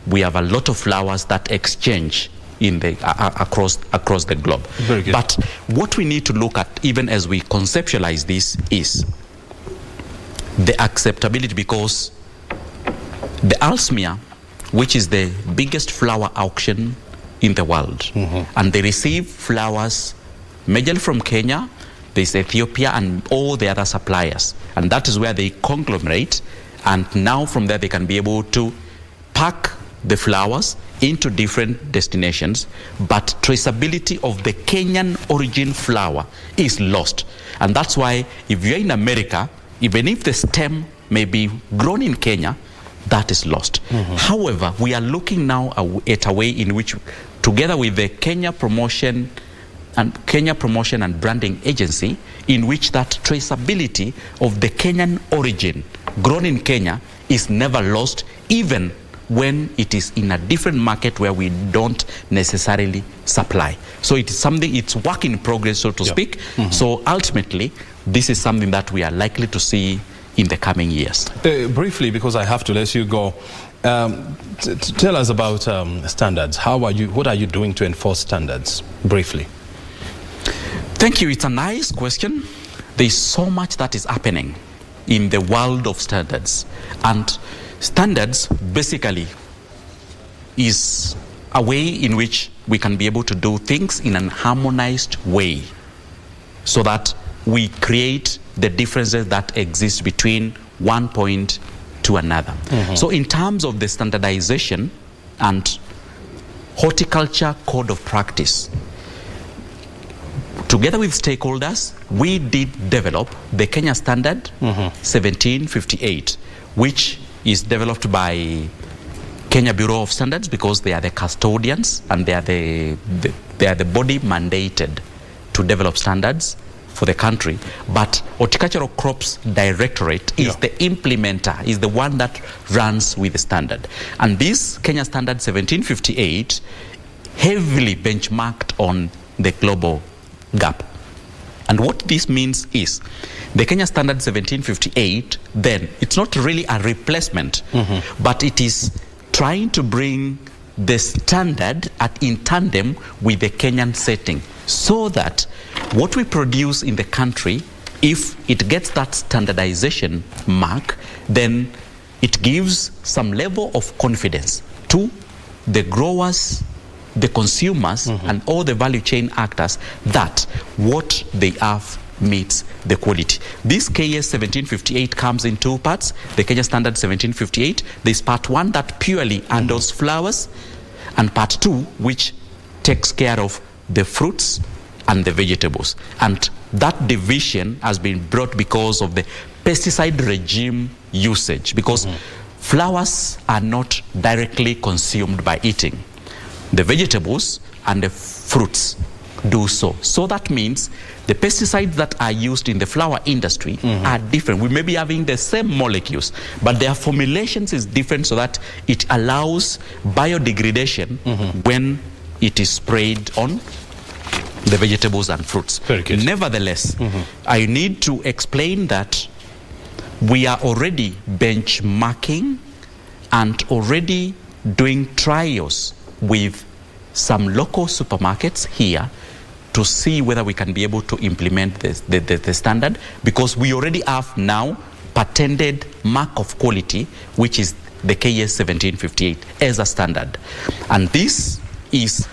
we have a lot of flowers that exchange in the across the globe. Very good. But what we need to look at, even as we conceptualize this, is the acceptability, because the Aalsmeer, which is the biggest flower auction in the world, and they receive flowers majorly from Kenya, there's Ethiopia and all the other suppliers, and that is where they conglomerate, and now from there they can be able to pack the flowers into different destinations, but traceability of the Kenyan origin flower is lost. And that's why if you're in America, even if the stem may be grown in Kenya, that is lost. However, we are looking now at a way in which, together with the Kenya Promotion and Branding Agency, in which that traceability of the Kenyan origin grown in Kenya is never lost, even when it is in a different market where we don't necessarily supply. So it is something, it's work in progress, so to speak. So ultimately, this is something that we are likely to see in the coming years. Briefly, because I have to let you go, tell us about standards. What are you doing to enforce standards? Briefly. Thank you. It's a nice question. There's so much that is happening in the world of standards. And standards basically is a way in which we can be able to do things in an harmonized way so that we create the differences that exist between one point to another. So in terms of the standardization and horticulture code of practice, together with stakeholders, we did develop the Kenya Standard 1758, which is developed by Kenya Bureau of Standards because they are the custodians and they are the body mandated to develop standards for the country. But Horticultural Crops Directorate is the implementer, is the one that runs with the standard. And this Kenya Standard 1758 heavily benchmarked on the global gap. And what this means is the Kenya Standard 1758, then it's not really a replacement, but it is trying to bring the standard in tandem with the Kenyan setting, so that what we produce in the country, if it gets that standardization mark, then it gives some level of confidence to the growers, the consumers, and all the value chain actors that what they have meets the quality. This KS 1758 comes in two parts. The Kenya Standard 1758, there's part one that purely handles flowers, and part two which takes care of the fruits and the vegetables. And that division has been brought because of the pesticide regime usage, because flowers are not directly consumed by eating. The vegetables and the fruits do so. So that means the pesticides that are used in the flower industry are different. We may be having the same molecules, but their formulations is different, so that it allows biodegradation when it is sprayed on the vegetables and fruits. Very good. Nevertheless, I need to explain that we are already benchmarking and already doing trials with some local supermarkets here to see whether we can be able to implement the standard, because we already have now patented mark of quality, which is the KS 1758 as a standard. And this is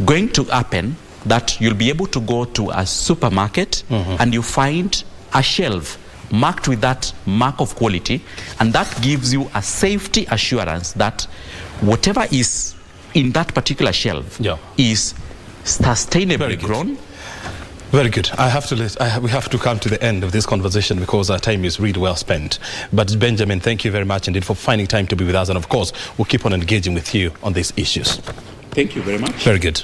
going to happen that you'll be able to go to a supermarket and you find a shelf marked with that mark of quality, and that gives you a safety assurance that whatever is in that particular shelf is sustainably grown. Very good. We have to come to the end of this conversation because our time is really well spent. But Benjamin, thank you very much indeed for finding time to be with us, and of course we'll keep on engaging with you on these issues. Thank you very much. Very good.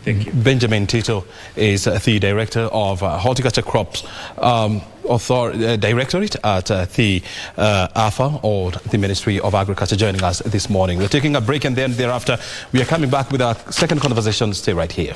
Thank you. Benjamin Tito is the Director of Horticulture Crops Directorate at the AFA, or the Ministry of Agriculture, joining us this morning. We're taking a break, and then thereafter we are coming back with our second conversation. Stay right here.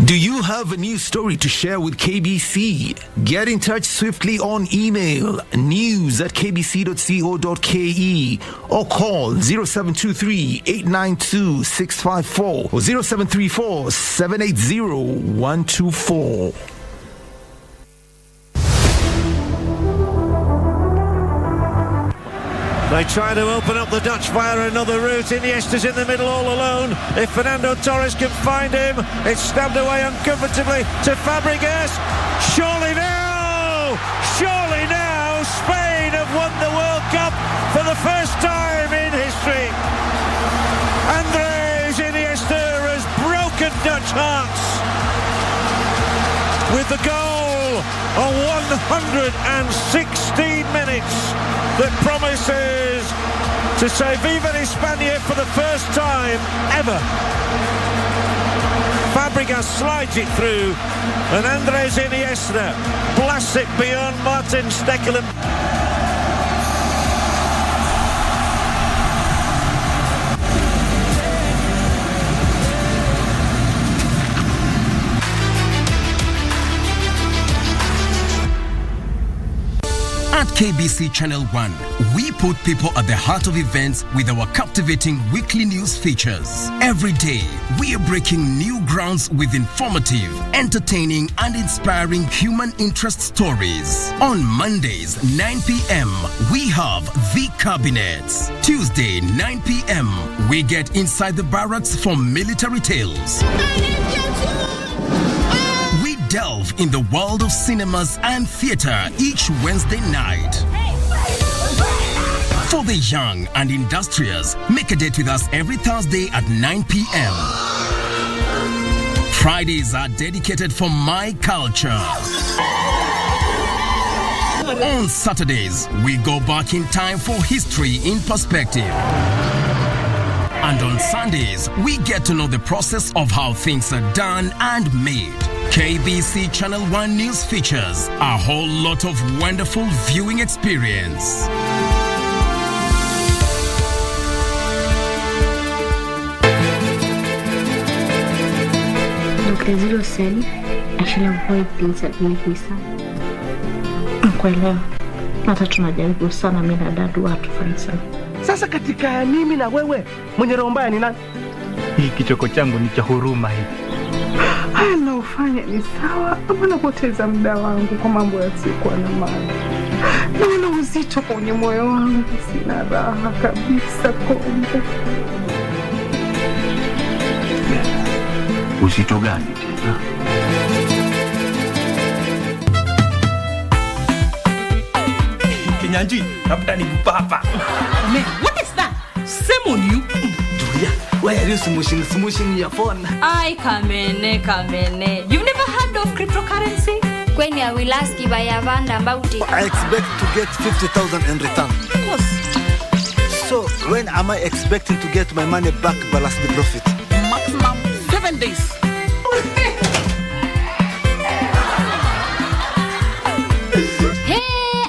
Do you have a news story to share with KBC? Get in touch swiftly on email news@kbc.co.ke or call 0723 892 654 or 0734 780 124. They try to open up the Dutch via another route. Iniesta's in the middle all alone. If Fernando Torres can find him, it's stabbed away uncomfortably to Fabregas. Surely now! Surely now! Spain have won the World Cup for the first time in history. Andres Iniesta has broken Dutch hearts with the goal of 116 minutes that promises to say Viva España for the first time ever. Fabregas slides it through, and Andres Iniesta blasts it beyond Martin Stekelenburg. At KBC Channel 1, we put people at the heart of events with our captivating weekly news features. Every day, we are breaking new grounds with informative, entertaining, and inspiring human interest stories. On Mondays, 9 p.m., we have The Cabinets. Tuesday, 9 p.m., we get inside the barracks for military tales. We delve in the world of cinemas and theater each Wednesday night. For the young and industrious, make a date with us every Thursday at 9 p.m. Fridays are dedicated for my culture. On Saturdays, we go back in time for history in perspective. And on Sundays, we get to know the process of how things are done and made. KBC Channel 1 News features a whole lot of wonderful viewing experience. Dr. Zero said I should avoid things that make me sad. Mkwelewa, hata tunajaribu sana mimi na dadu watu fanisa. Sasa katika mimi na wewe, mwenye roho mbaya ni nani? Hii kichoko changu ni cha huruma hii. Haya naufanya ni sawa, ama napoteza muda wangu kwa mambo yasiyokuwa na maana. Naona uzito kwenye moyo wangu, sina raha kabisa Kombo. Uzito gani tena? Kinyanji, labda ni mpapa. What is that? Same on you. Julia, why are you smooshing your phone? Ay, Kamene. You've never heard of cryptocurrency? When I will ask if I have heard about it. I expect to get 50,000 in return. Of course. So, when am I expecting to get my money back plus the profit? Maximum 7 days.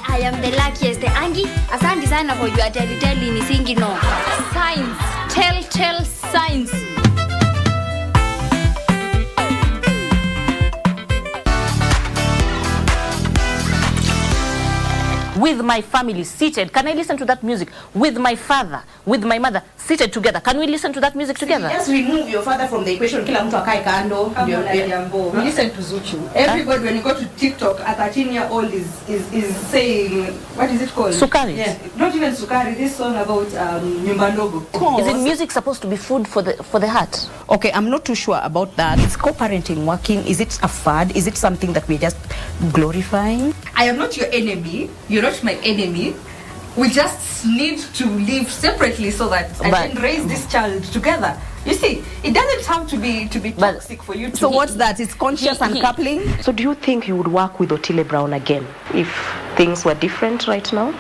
I am the luckiest. Angie, asante sana for your telling singing no. Signs. Telltale signs. With my family seated, can I listen to that music? With my father, with my mother seated together, can we listen to that music together? Just remove your father from the equation. Kila mtu akae kando. Listen to Zuchu. Everybody, when you go to TikTok, a 13-year-old is saying, what is it called? Sukari. Yeah, not even Sukari. This song about Nyumba Ndogo. Is it music supposed to be food for the heart? Okay, I'm not too sure about that. Is co-parenting working? Is it a fad? Is it something that we're just glorifying? I am not your enemy. You're not my enemy. We just need to live separately so that I can raise this child together. You see, it doesn't have to be toxic for you to... So what's that? It's conscious uncoupling? So do you think you would work with Otile Brown again if things were different right now?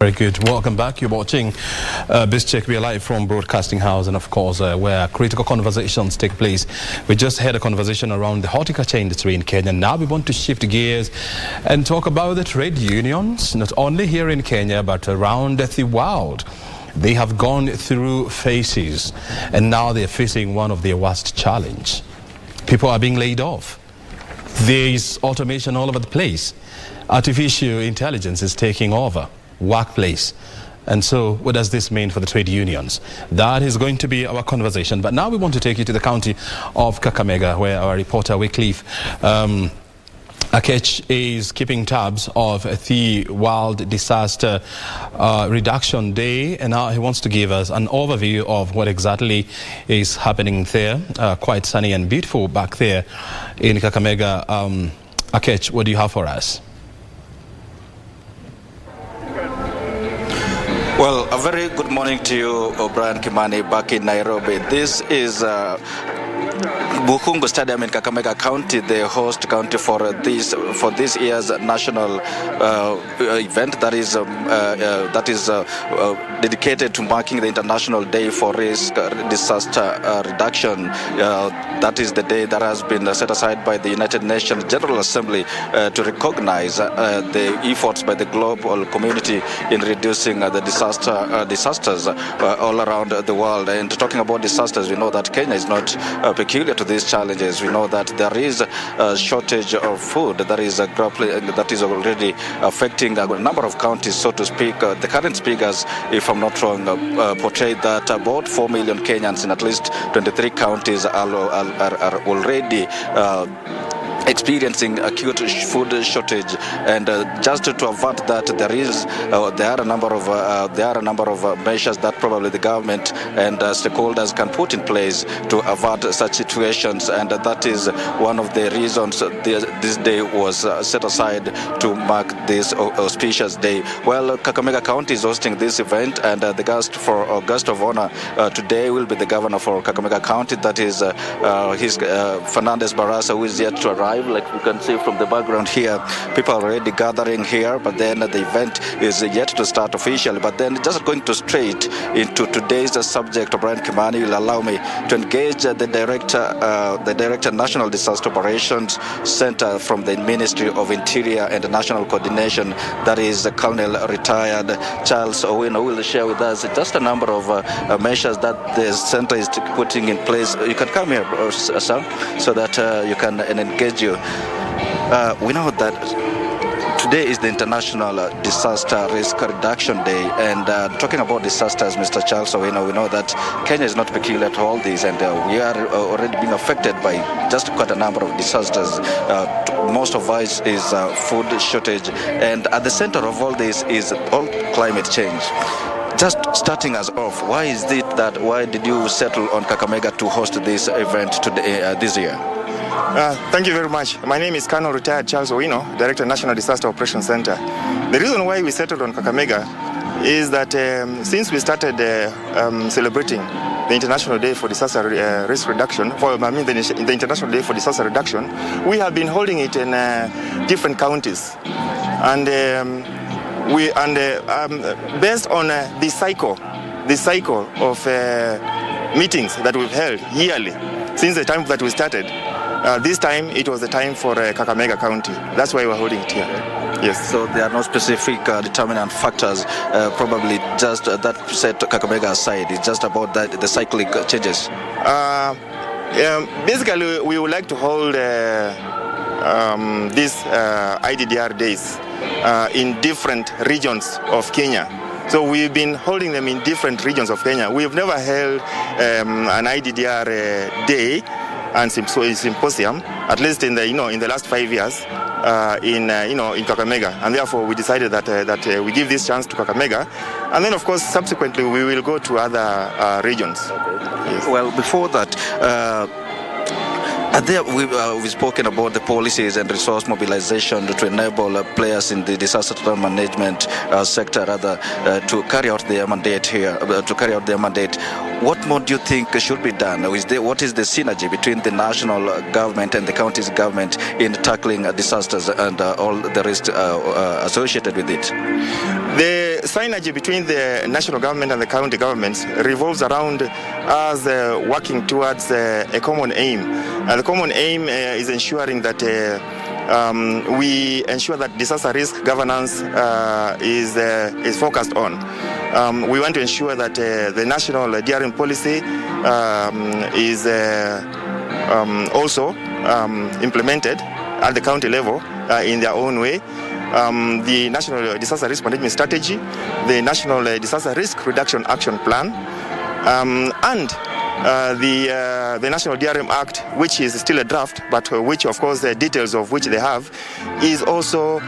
Very good. Welcome back. You're watching this check. We are live from Broadcasting House, and of course where critical conversations take place. We just had a conversation around the horticulture industry in Kenya. Now we want to shift gears and talk about the trade unions, not only here in Kenya but around the world. They have gone through phases, and now they're facing one of their worst challenge. People are being laid off. There is automation all over the place. Artificial intelligence is taking over workplace. And so what does this mean for the trade unions? That is going to be our conversation. But now we want to take you to the county of Kakamega, where our reporter Wycliffe Akech is keeping tabs of the World Disaster Reduction Day, and now he wants to give us an overview of what exactly is happening there. Quite sunny and beautiful back there in Kakamega. Akech, what do you have for us? Well, a very good morning to you, O'Brien Kimani, back in Nairobi. This is Bukungu Stadium in Kakamega County, the host county for this year's national event that is dedicated to marking the International Day for Risk Disaster Reduction. That is the day that has been set aside by the United Nations General Assembly to recognize the efforts by the global community in reducing the disasters all around the world. And talking about disasters, we know that Kenya is not peculiar to this these challenges. We know that there is a shortage of food that is already affecting a number of counties, so to speak. The current figures, if I'm not wrong, portray that about 4 million Kenyans in at least 23 counties are already experiencing acute food shortage, and just to avert that, there are a number of measures that probably the government and stakeholders can put in place to avert such situations, and that is one of the reasons this day was set aside to mark this auspicious day. Well, Kakamega County is hosting this event, and the guest of honor today will be the governor for Kakamega County, that is Fernandez Barasa, who is yet to arrive. Like you can see from the background here, people are already gathering here, but then the event is yet to start officially. But then just going to straight into today's subject, Brian Kimani will allow me to engage the director National Disaster Operations Center from the Ministry of Interior and National Coordination, that is Colonel retired Charles Owino, who will share with us just a number of measures that the center is putting in place. You can come here, sir, so that you can engage you. We know that today is the International Disaster Risk Reduction Day, and talking about disasters, Mr. Charles Owino, we know that Kenya is not peculiar to all these, and we are already being affected by just quite a number of disasters. Most of us is food shortage, and at the center of all this is all climate change. Just starting us off, why did you settle on Kakamega to host this event today, this year? Thank you very much. My name is Colonel retired Charles Owino, Director National Disaster Operations Center. The reason why we settled on Kakamega is that since we started celebrating the International Day for Disaster Risk Reduction, the International Day for Disaster Reduction, we have been holding it in different counties, and based on the cycle of meetings that we've held yearly since the time that we started. This time it was the time for Kakamega County. That's why we're holding it here. Yes. So there are no specific determinant factors, probably just that set Kakamega aside. It's just about the cyclic changes. Basically, we would like to hold these IDDR days in different regions of Kenya. So we've been holding them in different regions of Kenya. We've never held an IDDR day and symposium, at least in the last 5 years, in Kakamega, and therefore we decided that we give this chance to Kakamega, and then of course subsequently we will go to other regions. Yes. Well, before that, we've spoken about the policies and resource mobilization to enable players in the disaster management sector to carry out their mandate here. What more do you think should be done? What is the synergy between the national government and the county's government in tackling disasters and all the risks associated with it? The synergy between the national government and the county governments revolves around us working towards a common aim. And the common aim is ensuring that we ensure that disaster risk governance is focused on. We want to ensure that the national DRM policy is also implemented at the county level in their own way. The National Disaster Risk Management Strategy, the National Disaster Risk Reduction Action Plan, and the National DRM Act, which is still a draft, but which, of course, the details of which they have, is also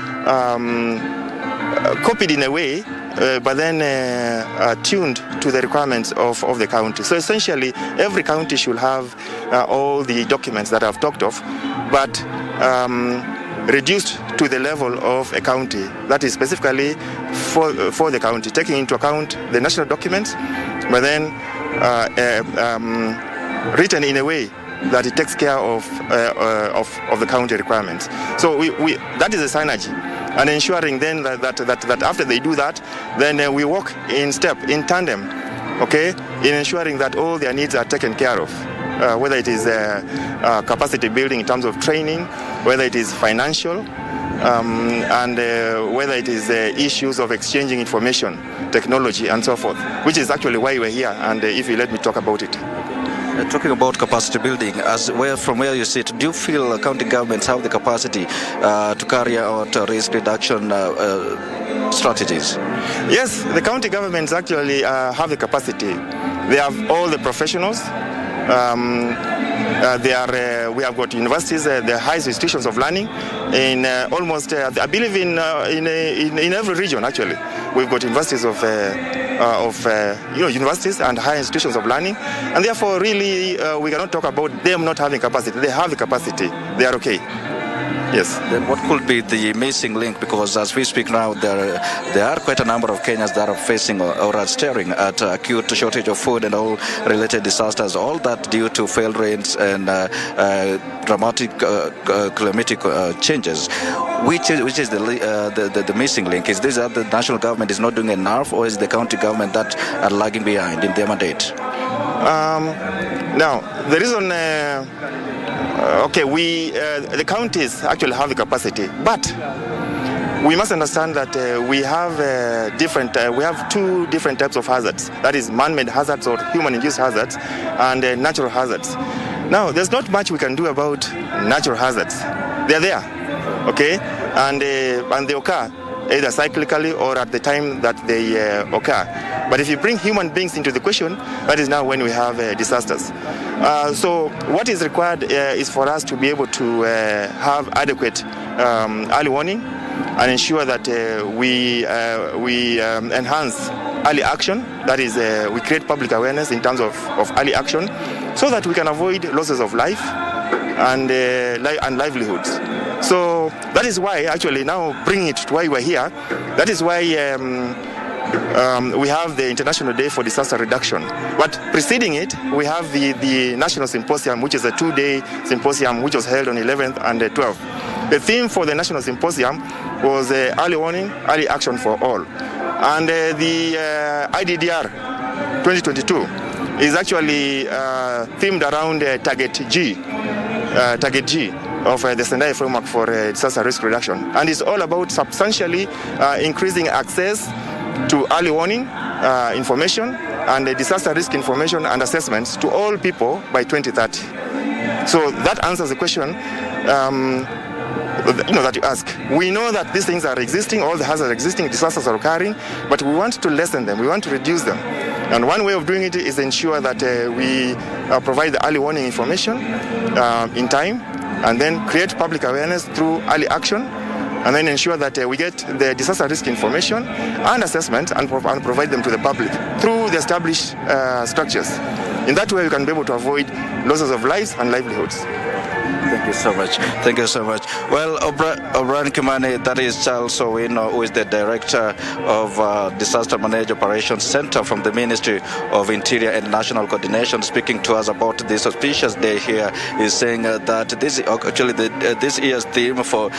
copied in a way, but then tuned to the requirements of the county. So essentially, every county should have all the documents that I've talked of, but reduced to the level of a county, that is specifically for the county, taking into account the national documents, but then written in a way that it takes care of the county requirements. So that is a synergy, and ensuring then that after they do that, then we work in tandem, okay, in ensuring that all their needs are taken care of. Whether it is capacity building in terms of training, whether it is financial, and whether it is issues of exchanging information, technology, and so forth, which is actually why we're here, and if you let me talk about it. Talking about capacity building, from where you sit, do you feel county governments have the capacity to carry out risk reduction strategies? Yes, the county governments actually have the capacity. They have all the professionals. We have got universities, the highest institutions of learning in almost, I believe in every region actually. We've got universities universities and high institutions of learning, and therefore really we cannot talk about them not having capacity. They have the capacity. They are okay. Yes. Then what could be the missing link? Because as we speak now, there are quite a number of Kenyans that are facing or are staring at acute shortage of food and all related disasters, all that due to failed rains and dramatic climatic changes. Which is the missing link? Is this that the national government is not doing enough, or is the county government that are lagging behind in their mandate? Now, the reason... the counties actually have the capacity, but we must understand that we have two different types of hazards. That is man-made hazards or human-induced hazards, and natural hazards. Now, there's not much we can do about natural hazards. They're there, okay, and they occur either cyclically or at the time that they occur. But if you bring human beings into the question, that is now when we have disasters. So what is required is for us to be able to have adequate early warning and ensure that we enhance early action. That is, we create public awareness in terms of early action so that we can avoid losses of life and livelihoods. So that is why, actually, now bringing it to why we're here, that is why we have the International Day for Disaster Reduction. But preceding it, we have the National Symposium, which is a 2-day symposium, which was held on 11th and 12th. The theme for the National Symposium was early warning, early action for all. And the IDDR 2022 is actually themed around Target G of the Sendai Framework for Disaster Risk Reduction. And it's all about substantially increasing access to early warning information and disaster risk information and assessments to all people by 2030. So that answers the question that you ask. We know that these things are existing, all the hazards are existing, disasters are occurring, but we want to lessen them, we want to reduce them. And one way of doing it is ensure that we provide the early warning information in time, and then create public awareness through early action, and then ensure that we get the disaster risk information and assessment and provide them to the public through the established structures. In that way, we can be able to avoid losses of lives and livelihoods. Thank you so much. Thank you so much. Well, O'Brien Kimani, that is Charles Owino, who is the Director of Disaster Management Operations Center from the Ministry of Interior and National Coordination, speaking to us about this auspicious day here, is saying that this actually this year's theme for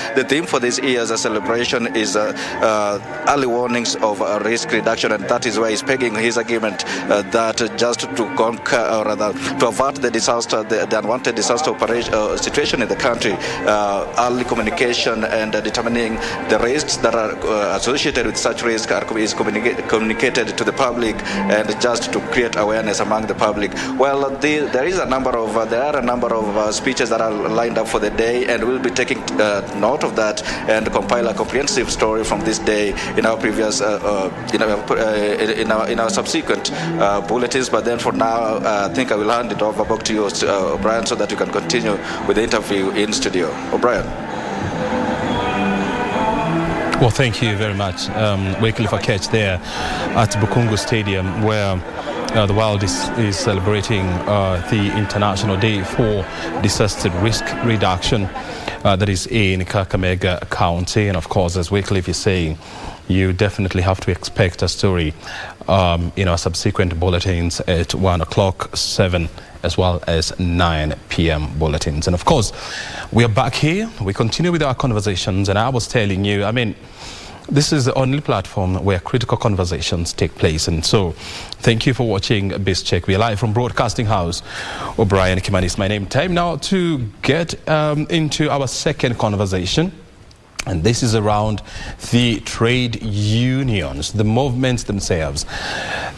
this year's celebration is early warnings of risk reduction, and that is why he's pegging his argument that just to conquer or rather to avert the disaster, the unwanted disaster situation in the country, early communication and determining the risks that are associated with such risk is communicated to the public, and just to create awareness among the public. Well, there are a number of speeches that are lined up for the day, and we'll be taking note of that and compile a comprehensive story from this day in our previous in our subsequent bulletins. But then for now, I think I will hand it over back to you, O'Brien, so that you can continue with the interview in studio. O'Brien. Well, thank you very much. Wycliffe Akech there at Bukungu Stadium, where the world is celebrating the International Day for Disaster Risk Reduction that is in Kakamega County. And of course, as Wycliffe is saying, you definitely have to expect a story in our subsequent bulletins at 1 o'clock, 7 as well as 9 p.m. bulletins. And of course, we are back here. We continue with our conversations. And I was telling you, I mean, this is the only platform where critical conversations take place. And so thank you for watching BizCheck. We are live from Broadcasting House. O'Brien Kimani is my name. Time now to get into our second conversation. And this is around the trade unions, the movements themselves.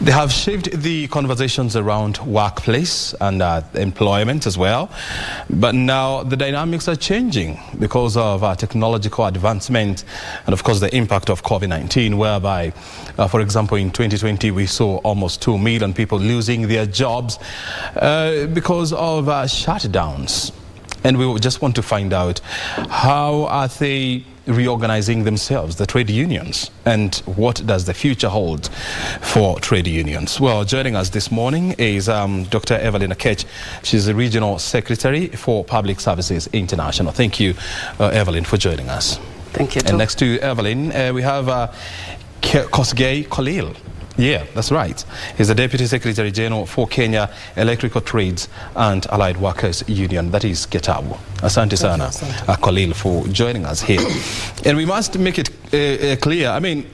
They have shaped the conversations around workplace and employment as well. But now the dynamics are changing because of technological advancement and, of course, the impact of COVID-19, whereby, for example, in 2020, we saw almost 2 million people losing their jobs because of shutdowns. And we just want to find out, how are they reorganizing themselves, the trade unions, and what does the future hold for trade unions? Well, joining us this morning is Dr. Evelyn Akech. She's the Regional Secretary for Public Services International. Thank you, Evelyn, for joining us. Thank you, too. And next to Evelyn, we have Kosgei Khalil. Yeah, that's right. He's the Deputy Secretary General for Kenya Electrical Trades and Allied Workers Union. That is Getabu. Asante sana, Khalil, for joining us here. And we must make it clear. I mean,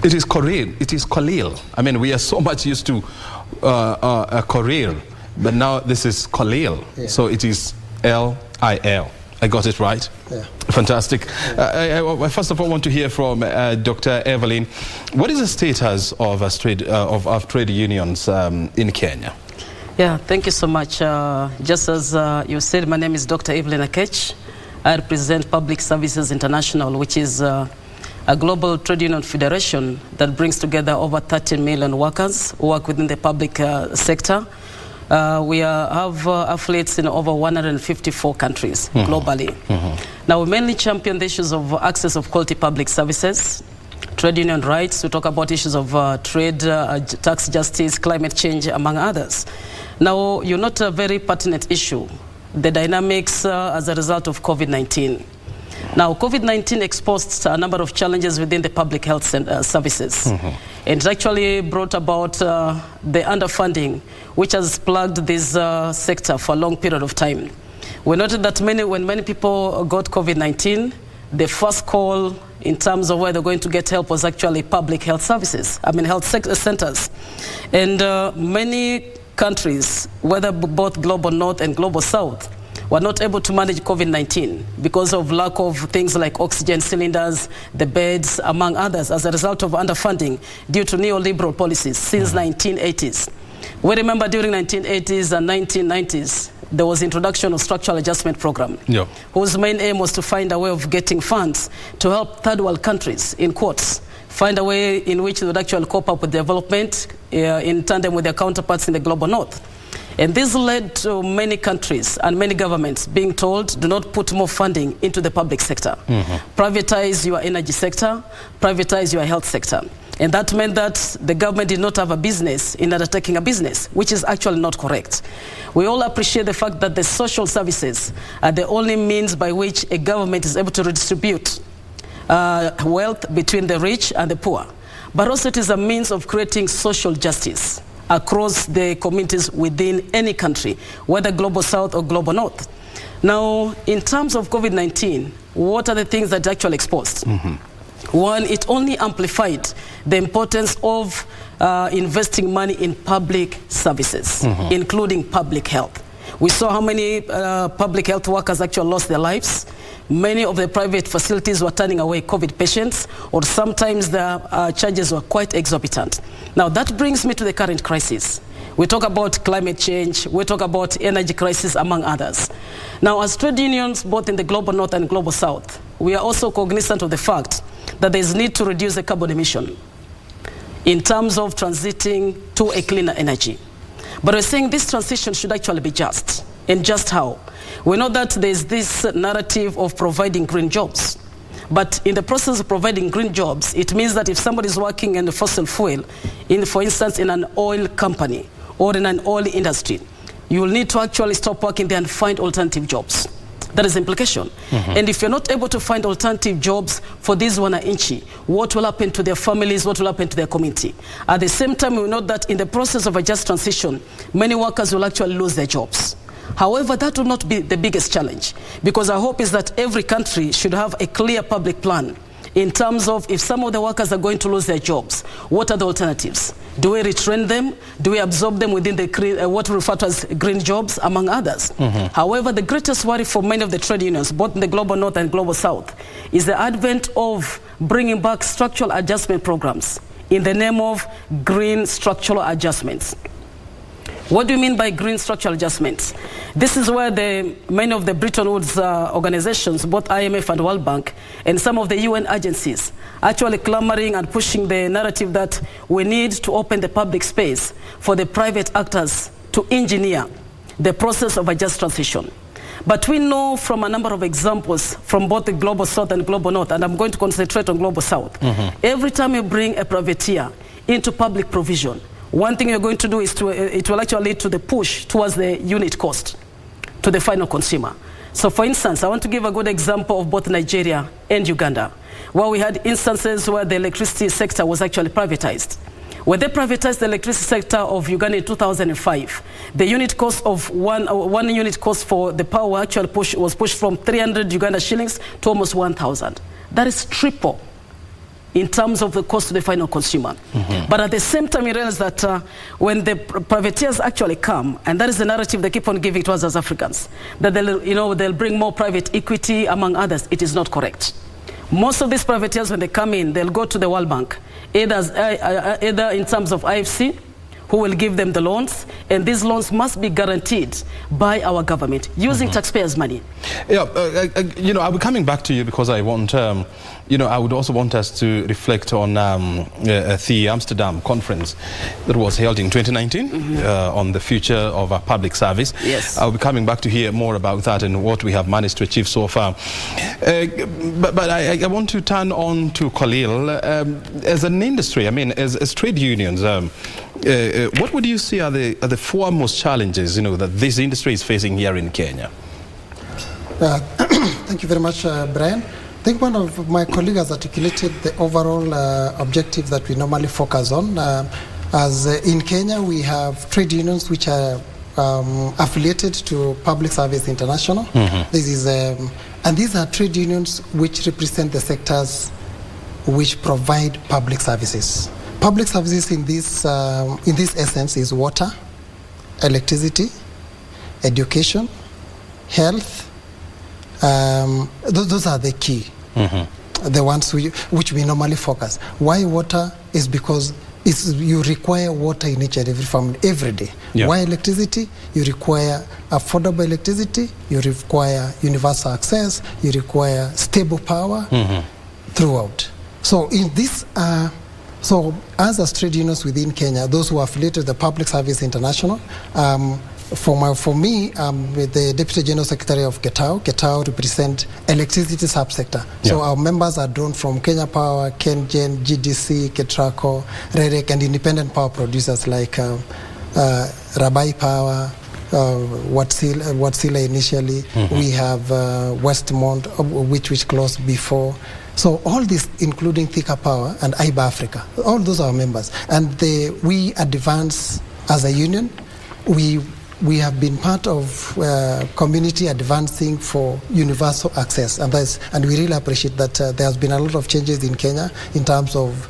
it is Khalil. It is Khalil. I mean, we are so much used to Khalil, but now this is Khalil. Yeah. So it is L-I-L. I got it right? Yeah. Fantastic. I first of all want to hear from Dr. Evelyn. What is the status of trade unions in Kenya? Yeah, thank you so much. Just as you said, my name is Dr. Evelyn Akech. I represent Public Services International, which is a global trade union federation that brings together over 13 million workers who work within the public sector. We have affiliates in over 154 countries globally. Now, we mainly champion the issues of access of quality public services, trade union rights. We talk about issues of trade, tax justice, climate change, among others. Now, you note a very pertinent issue, the dynamics as a result of COVID-19. Now, COVID-19 exposed a number of challenges within the public health services. And it actually brought about the underfunding, which has plagued this sector for a long period of time. We noted that when many people got COVID-19, the first call in terms of where they're going to get help was actually public health services, health centers. And many countries, whether both global north and global south, were not able to manage COVID-19 because of lack of things like oxygen cylinders, the beds, among others, as a result of underfunding due to neoliberal policies since 1980s. We remember during 1980s and 1990s, there was introduction of structural adjustment program, whose main aim was to find a way of getting funds to help third world countries, in quotes, find a way in which they would actually cope up with development in tandem with their counterparts in the global north. And this led to many countries and many governments being told, do not put more funding into the public sector. Privatize your energy sector, privatize your health sector. And that meant that the government did not have a business in undertaking a business, which is actually not correct. We all appreciate the fact that the social services are the only means by which a government is able to redistribute wealth between the rich and the poor. But also it is a means of creating social justice across the communities within any country, whether global south or global north. Now, in terms of COVID-19, what are the things that actually exposed? One, it only amplified the importance of investing money in public services, including public health. We saw how many public health workers actually lost their lives. Many of the private facilities were turning away COVID patients, or sometimes the charges were quite exorbitant. Now, that brings me to the current crisis. We talk about climate change, we talk about energy crisis, among others. Now, as trade unions, both in the global north and global south, we are also cognizant of the fact that there is need to reduce the carbon emission in terms of transiting to a cleaner energy. But we're saying this transition should actually be just. And just how? We know that there's this narrative of providing green jobs. But in the process of providing green jobs, it means that if somebody is working in the fossil fuel, for instance, in an oil company or in an oil industry, you will need to actually stop working there and find alternative jobs. That is the implication. And if you're not able to find alternative jobs for these wananchi, what will happen to their families, what will happen to their community? At the same time, we know that in the process of a just transition, many workers will actually lose their jobs. However, that will not be the biggest challenge, because our hope is that every country should have a clear public plan in terms of if some of the workers are going to lose their jobs, what are the alternatives? Do we retrain them? Do we absorb them within the what we refer to as green jobs, among others? However, the greatest worry for many of the trade unions, both in the global north and global south, is the advent of bringing back structural adjustment programs in the name of green structural adjustments. What do you mean by green structural adjustments? This is where many of the Bretton Woods organizations, both IMF and World Bank, and some of the UN agencies, actually clamoring and pushing the narrative that we need to open the public space for the private actors to engineer the process of a just transition. But we know from a number of examples from both the global south and global north, and I'm going to concentrate on global south. Every time you bring a privateer into public provision, one thing you're going to do is it will actually lead to the push towards the unit cost to the final consumer. So for instance, I want to give a good example of both Nigeria and Uganda, where we had instances where the electricity sector was actually privatized. When they privatized the electricity sector of Uganda in 2005, the unit cost of one unit cost for the power actually was pushed from 300 Uganda shillings to almost 1,000. That is triple in terms of the cost to the final consumer. But at the same time, you realize that when the privateers actually come, and that is the narrative they keep on giving to us as Africans, that they'll bring more private equity, among others. It is not correct. Most of these privateers, when they come in, they'll go to the World Bank, either in terms of IFC, who will give them the loans, and these loans must be guaranteed by our government using taxpayers' money. Yeah, I'll be coming back to you because I want, I would also want us to reflect on the Amsterdam conference that was held in 2019 on the future of our public service. Yes. I'll be coming back to hear more about that and what we have managed to achieve so far. But I want to turn on to Khalil. As an industry, I mean, as trade unions, what would you say are the foremost challenges, that this industry is facing here in Kenya? Thank you very much, Brian. I think one of my colleagues has articulated the overall objective that we normally focus on. As in Kenya, we have trade unions which are affiliated to Public Service International. This is, and these are trade unions which represent the sectors which provide public services. Public services in this essence is water, electricity, education, health. Those are the key, the ones which we normally focus. Why water? Is because you require water in each and every family every day. Yeah. Why electricity? You require affordable electricity, you require universal access, you require stable power throughout. So in this so as a trade unions within Kenya, those who are affiliated to the Public Service International, for me, with the Deputy General Secretary of Getao. Getao represent electricity subsector. Yeah. So our members are drawn from Kenya Power, KenGen, GDC, Ketraco, REREC, and independent power producers like Rabai Power, Watsila initially. We have Westmont, which closed before. So all this, including Thika Power and IBA Africa, all those are members. And we advance as a union. We have been part of community advancing for universal access, and we really appreciate that there has been a lot of changes in Kenya in terms of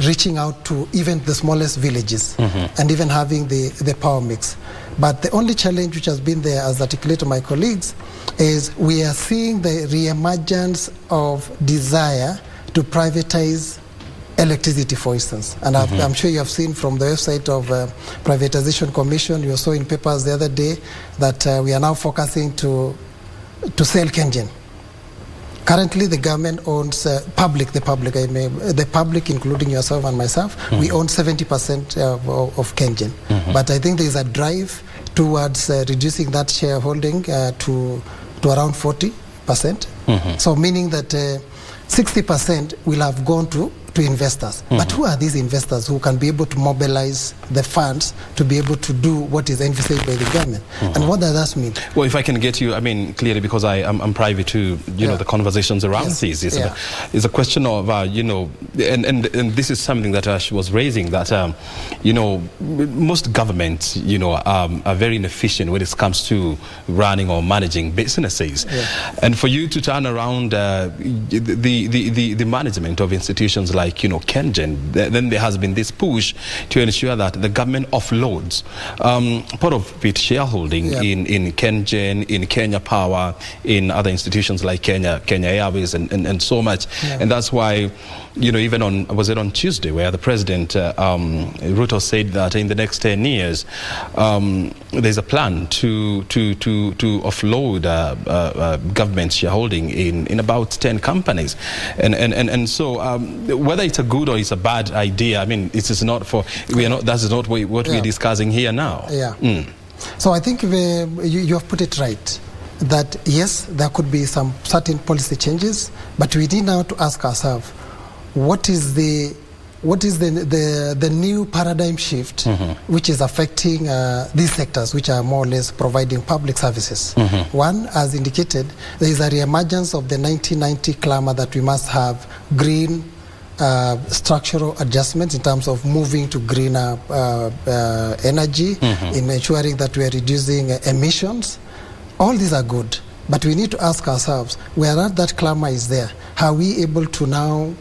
reaching out to even the smallest villages and even having the power mix. But the only challenge which has been there, as articulated by my colleagues, is we are seeing the re-emergence of desire to privatize electricity, for instance. And I'm sure you have seen from the website of Privatization Commission, you saw in papers the other day that we are now focusing to sell KenGen. Currently, the government owns the public, including yourself and myself, we own 70% of KenGen. But I think there is a drive towards reducing that shareholding to around 40%. So meaning that 60% will have gone to investors. But who are these investors who can be able to mobilize the funds to be able to do what is envisaged by the government? And what does that mean? Well, if I can get you, I mean, clearly, because I'm privy to, know, the conversations around these. It's a question of, and this is something that Ash was raising, that, most governments, are very inefficient when it comes to running or managing businesses. And for you to turn around the management of institutions like like, KenGen, then there has been this push to ensure that the government offloads part of its shareholding in KenGen, in Kenya Power, in other institutions like Kenya Airways and so much. And that's why, even on Tuesday, where the President, Ruto, said that in the next 10 years, there's a plan to offload government shareholding in about 10 companies. And so whether it's a good or it's a bad idea, I mean, it is not for, that is not what we're discussing here now. So I think you have put it right, that yes, there could be some certain policy changes, but we need now to ask ourselves, what is the new paradigm shift which is affecting these sectors, which are more or less providing public services. One, as indicated, there is a re-emergence of the 1990 clamor that we must have green structural adjustments in terms of moving to greener energy, in ensuring that we are reducing emissions. All these are good, but we need to ask ourselves, where that clamor is there, are we able to now,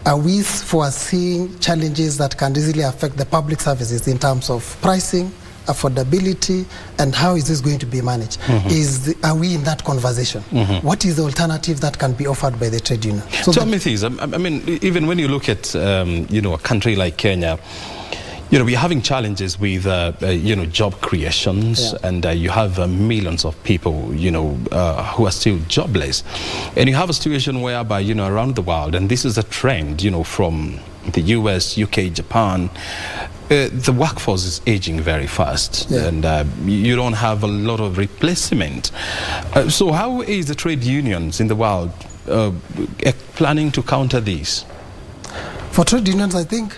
are we foreseeing challenges that can easily affect the public services in terms of pricing, affordability, and how is this going to be managed? Are we in that conversation? What is the alternative that can be offered by the trade union? So tell me things. I mean, even when you look at a country like Kenya, we're having challenges with job creations, and you have millions of people who are still jobless, and you have a situation whereby around the world, and this is a trend from the US, UK, Japan, the workforce is aging very fast, and you don't have a lot of replacement. So how is the trade unions in the world planning to counter this? For trade unions, I think,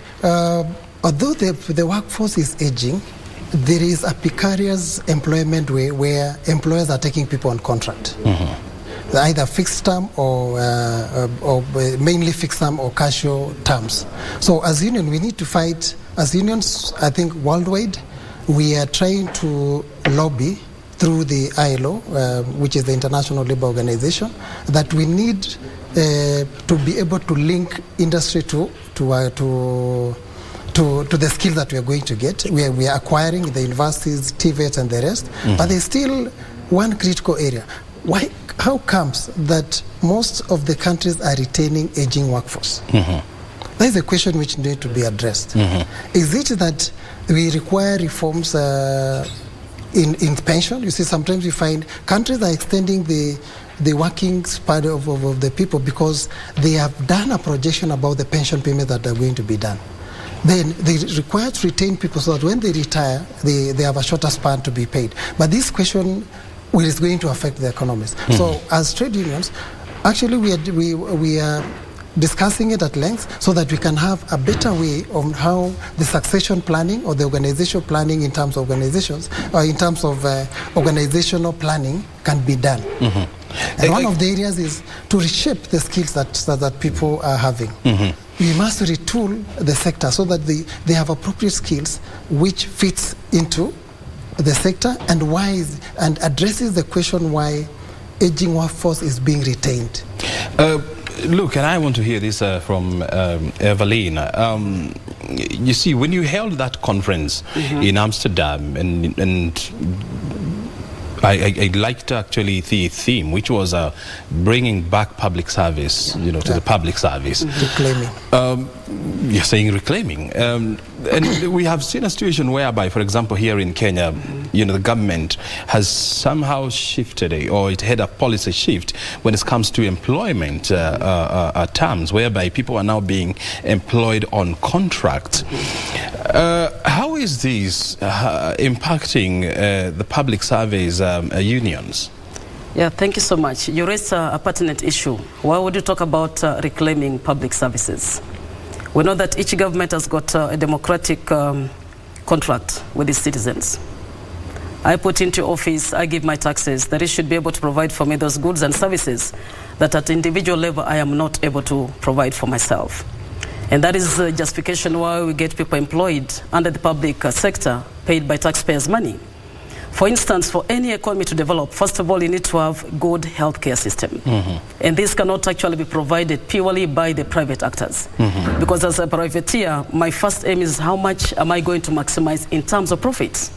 although the workforce is aging, there is a precarious employment way where employers are taking people on contract. Either fixed term or mainly fixed term or casual terms. So as union, we need to fight. As unions, I think worldwide, we are trying to lobby through the ILO, which is the International Labour Organization, that we need to be able to link industry to the skills that we are going to get. We are acquiring the universities, TVETs and the rest, but there's still one critical area. How comes that most of the countries are retaining aging workforce? That is a question which needs to be addressed. Is it that we require reforms in pension? You see, sometimes you find countries are extending the working span of the people because they have done a projection about the pension payments that are going to be done. Then they require to retain people so that when they retire, they have a shorter span to be paid. But this question is going to affect the economies. So as trade unions, actually we are discussing it at length so that we can have a better way on how the succession planning or the organizational planning in terms of organizations or in terms of organizational planning can be done. And one of the areas is to reshape the skills that people are having. We must retool the sector so that they have appropriate skills which fits into the sector and addresses the question why aging workforce is being retained. Look, and I want to hear this from Evelyn. You see, when you held that conference in Amsterdam, and I liked actually the theme, which was bringing back public service, to the public service. Reclaiming. You're saying reclaiming. And we have seen a situation whereby, for example, here in Kenya, the government has somehow shifted, or it had a policy shift when it comes to employment terms, whereby people are now being employed on contract. How is this impacting the public service unions? Yeah, thank you so much. You raised a pertinent issue. Why would you talk about reclaiming public services? We know that each government has got a democratic contract with its citizens. I put into office, I give my taxes, that it should be able to provide for me those goods and services that at individual level I am not able to provide for myself. And that is the justification why we get people employed under the public sector, paid by taxpayers' money. For instance, for any economy to develop, first of all, you need to have good healthcare system. And this cannot actually be provided purely by the private actors. Because as a privateer, my first aim is how much am I going to maximize in terms of profits?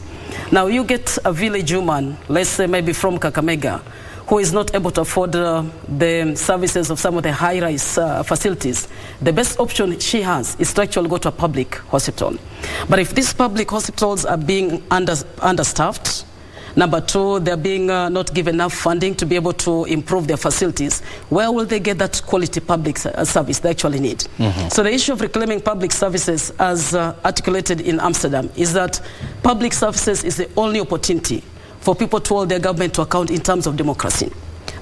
Now, you get a village woman, let's say maybe from Kakamega, who is not able to afford the services of some of the high-rise facilities. The best option she has is to actually go to a public hospital. But if these public hospitals are being understaffed, number two, they're being not given enough funding to be able to improve their facilities, where will they get that quality public service they actually need? So the issue of reclaiming public services, as articulated in Amsterdam, is that public services is the only opportunity for people to hold their government to account in terms of democracy.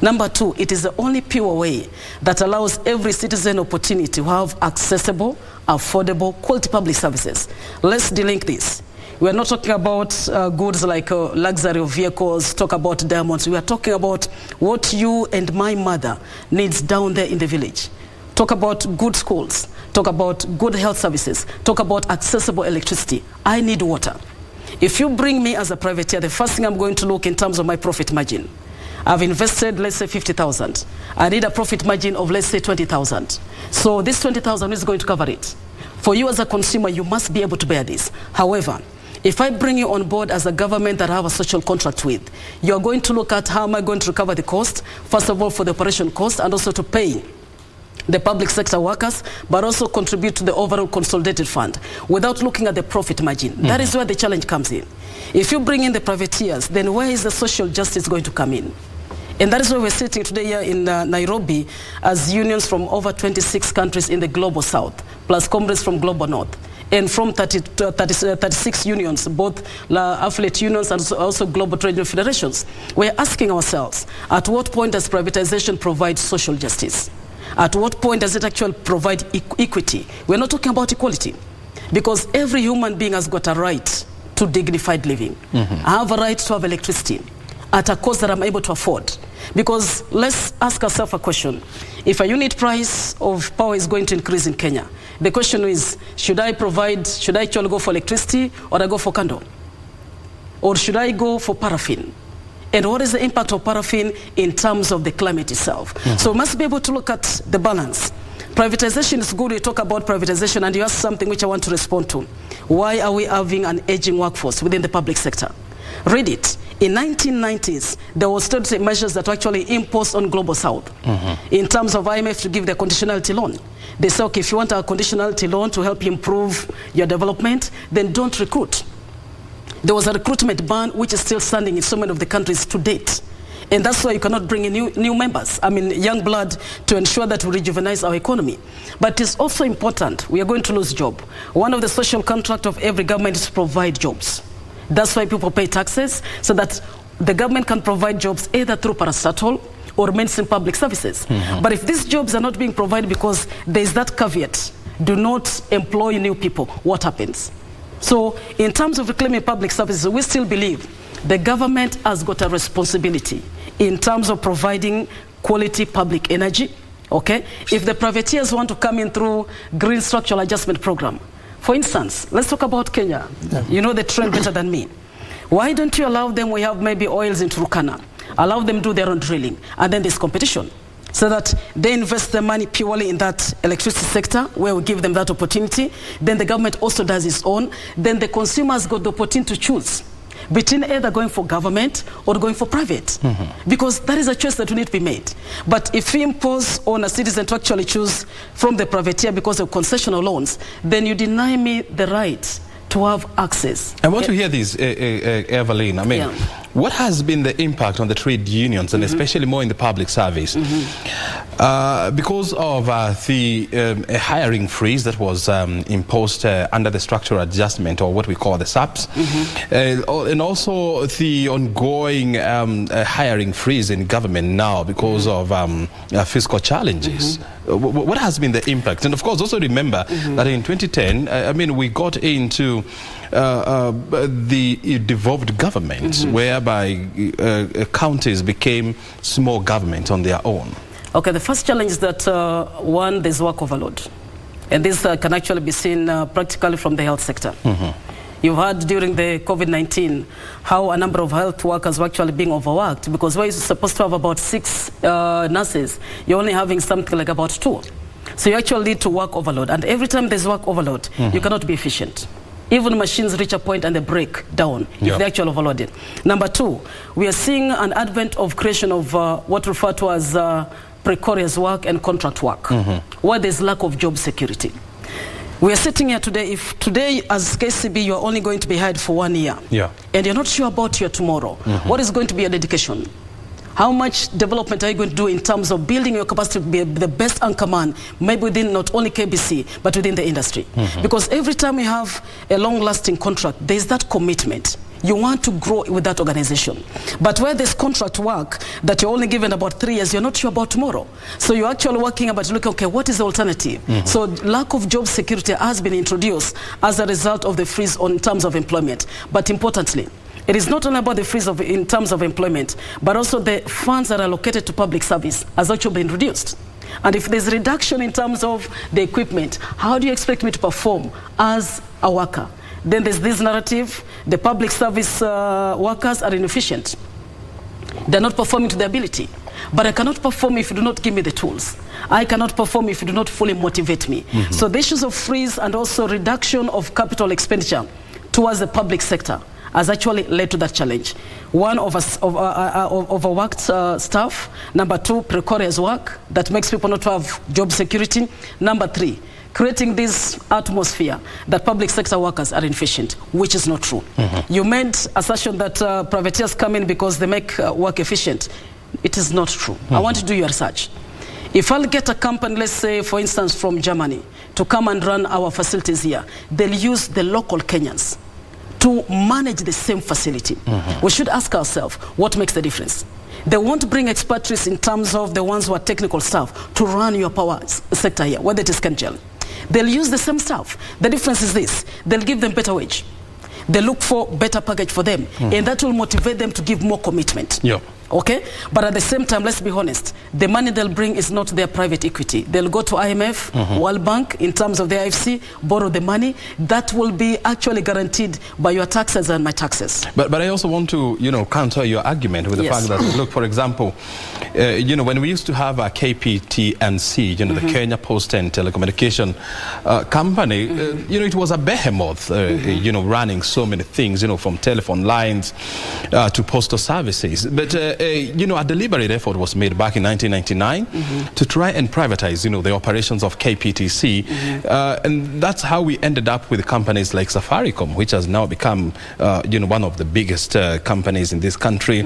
Number two, it is the only pure way that allows every citizen opportunity to have accessible, affordable, quality public services. Let's delink this. We are not talking about goods like luxury of vehicles, talk about diamonds. We are talking about what you and my mother needs down there in the village. Talk about good schools, talk about good health services, talk about accessible electricity. I need water. If you bring me as a privateer, the first thing I'm going to look in terms of my profit margin. I've invested, let's say, 50,000. I need a profit margin of, let's say, 20,000. So this 20,000 is going to cover it. For you as a consumer, you must be able to bear this. However, if I bring you on board as a government that I have a social contract with, you're going to look at how am I going to recover the cost, first of all, for the operation cost, and also to pay the public sector workers, but also contribute to the overall consolidated fund without looking at the profit margin. That is where the challenge comes in. If you bring in the privateers, then where is the social justice going to come in? And that is why we're sitting today here in Nairobi as unions from over 26 countries in the global south, plus comrades from global north. And from 36 unions, both affiliate unions and also global trade union federations, we're asking ourselves, at what point does privatization provide social justice? At what point does it actually provide equity? We're not talking about equality, because every human being has got a right to dignified living. I have a right to have electricity at a cost that I'm able to afford. Because let's ask ourselves a question. If a unit price of power is going to increase in Kenya, the question is, should I actually go for electricity, or I go for candle? Or should I go for paraffin? And what is the impact of paraffin in terms of the climate itself? So we must be able to look at the balance. Privatization is good. We talk about privatization, and you ask something which I want to respond to. Why are we having an aging workforce within the public sector? Read it. In 1990s, there were studies measures that were actually imposed on Global South in terms of IMF to give the conditionality loan. They say, okay, if you want a conditionality loan to help you improve your development, then don't recruit. There was a recruitment ban which is still standing in so many of the countries to date. And that's why you cannot bring in new members, young blood, to ensure that we rejuvenate our economy. But it's also important, we are going to lose jobs. One of the social contracts of every government is to provide jobs. That's why people pay taxes, so that the government can provide jobs either through parastatal or mainstream public services. But if these jobs are not being provided because there's that caveat, do not employ new people, what happens? So in terms of reclaiming public services, we still believe the government has got a responsibility in terms of providing quality public energy, okay? If the privateers want to come in through green structural adjustment program, for instance, let's talk about Kenya. You know the trend better than me. Why don't you allow them, we have maybe oils in Turkana, allow them do their own drilling, and then there's competition, so that they invest their money purely in that electricity sector, where we give them that opportunity. Then the government also does its own. Then the consumers got the opportunity to choose between either going for government or going for private. Because that is a choice that will need to be made. But if we impose on a citizen to actually choose from the privateer because of concessional loans, then you deny me the right to have access. I want to hear this, Evelyn. What has been the impact on the trade unions, and especially more in the public service? Because of the hiring freeze that was imposed under the structural adjustment, or what we call the SAPs, and also the ongoing hiring freeze in government now because of fiscal challenges. What has been the impact? And of course, also remember that in 2010, we got into the devolved government, whereby counties became small government on their own. Okay, the first challenge is that, one, there's work overload. And this can actually be seen practically from the health sector. You heard during the COVID-19 how a number of health workers were actually being overworked, because where you're supposed to have about 6 nurses, you're only having something like about 2. So you actually need to work overload. And every time there's work overload, you cannot be efficient. Even machines reach a point and they break down if they're actually overloaded. Number 2, we are seeing an advent of creation of what referred to as precarious work and contract work, where there's lack of job security. We are sitting here today, if today as KCB you are only going to be hired for 1 year, and you're not sure about your tomorrow, what is going to be your dedication? How much development are you going to do in terms of building your capacity to be the best anchor man, maybe within not only KBC, but within the industry? Because every time you have a long-lasting contract, there's that commitment. You want to grow with that organization. But where there's contract work that you're only given about 3 years, you're not sure about tomorrow. So you're actually working about looking, okay, what is the alternative? So lack of job security has been introduced as a result of the freeze in terms of employment. But importantly, it is not only about the freeze in terms of employment, but also the funds that are allocated to public service has actually been reduced. And if there's a reduction in terms of the equipment, how do you expect me to perform as a worker? Then there's this narrative, the public service workers are inefficient. They're not performing to their ability. But I cannot perform if you do not give me the tools. I cannot perform if you do not fully motivate me. So the issues of freeze and also reduction of capital expenditure towards the public sector has actually led to that challenge. 1, overworked staff. Number 2, precarious work that makes people not have job security. Number 3, creating this atmosphere that public sector workers are inefficient, which is not true. You made assertion that privateers come in because they make work efficient. It is not true. I want to do your research. If I'll get a company, let's say, for instance, from Germany, to come and run our facilities here, they'll use the local Kenyans to manage the same facility. We should ask ourselves, what makes the difference? They won't bring expatriates in terms of the ones who are technical staff to run your power sector here, whether it is Kenjel. They'll use the same staff. The difference is this: they'll give them better wage. They look for better package for them, and that will motivate them to give more commitment. Okay? But at the same time, let's be honest, the money they'll bring is not their private equity. They'll go to IMF, World Bank, in terms of the IFC, borrow the money. That will be actually guaranteed by your taxes and my taxes. But I also want to, counter your argument with the fact that, look, for example, when we used to have a KPTNC, the Kenya Post and Telecommunication Company, it was a behemoth, running so many things, from telephone lines to postal services. But a deliberate effort was made back in 1999 to try and privatize, the operations of KPTC. And that's how we ended up with companies like Safaricom, which has now become, one of the biggest companies in this country.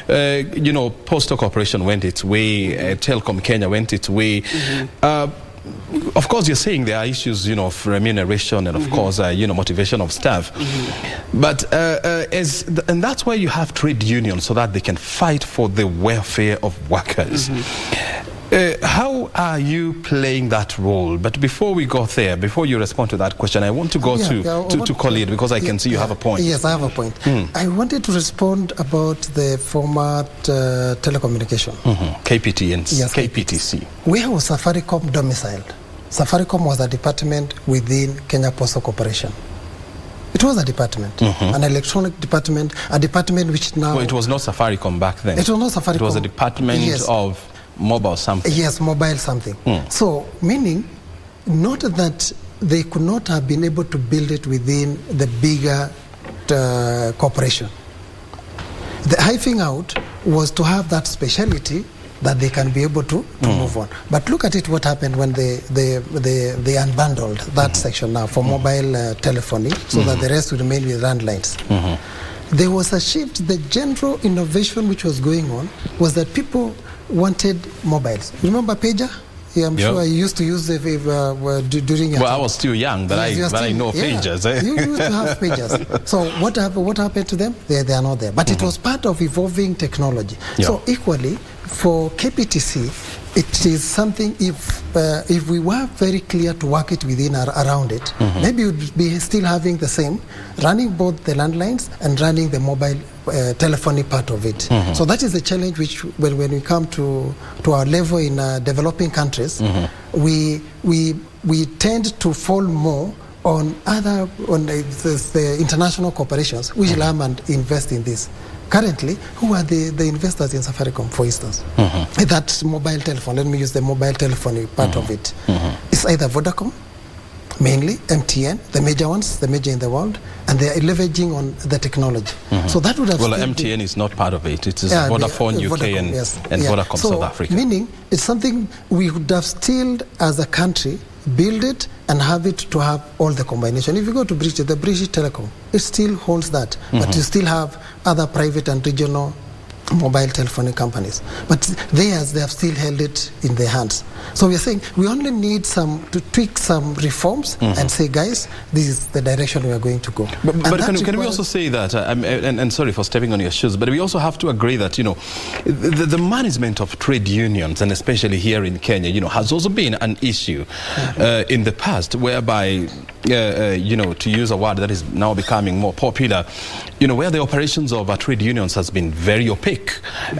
Postal Corporation went its way, Telcom Kenya went its way. Of course, you're saying there are issues, of remuneration and, of course, motivation of staff. But and that's why you have trade unions, so that they can fight for the welfare of workers. How are you playing that role? But before we go there, before you respond to that question, I want to go to Khalid, because I can see you have a point. Yes, I have a point. I wanted to respond about the former telecommunication. KPTNC, yes, KPTC. Where was Safaricom domiciled? Safaricom was a department within Kenya Postal Corporation. It was a department, an electronic department, a department which now... Well, it was not Safaricom back then. It was not Safaricom. It was a department of mobile something. Yes, mobile something. So, meaning, not that they could not have been able to build it within the bigger corporation. The hiving out was to have that speciality that they can be able to move on. But look at it, what happened when they unbundled that section now for mobile telephony, so that the rest would remain with landlines. There was a shift. The general innovation which was going on was that people wanted mobiles. Remember pager? Yeah, I'm sure I used to use it during your time. I was still young, but I know pagers. You used to have pagers. So what happened to them? They are not there. But it was part of evolving technology. So equally, for KPTC, it is something, if we were very clear to work it within or around it, maybe we would be still having the same, running both the landlines and running the mobile telephony part of it. So that is the challenge which, when we come to our level in developing countries, we tend to fall more on the international corporations which will come and invest in this. Currently, who are the investors in Safaricom, for instance? That mobile telephone, let me use the mobile telephony part of it. It's either Vodacom, mainly MTN, the major ones, the major in the world, and they are leveraging on the technology. So that would have... Well, MTN is not part of it. It is Vodafone UK and Vodacom South Africa. Meaning, it's something we would have still, as a country, build it and have it to have all the combination. If you go to the British Telecom, it still holds that, but you still have other private and regional mobile telephony companies. But they have still held it in their hands. So we are saying we only need to tweak some reforms and say, guys, this is the direction we are going to go. But can we also say that, and sorry for stepping on your shoes, but we also have to agree that, the management of trade unions, and especially here in Kenya, has also been an issue in the past, whereby, to use a word that is now becoming more popular, where the operations of trade unions has been very opaque.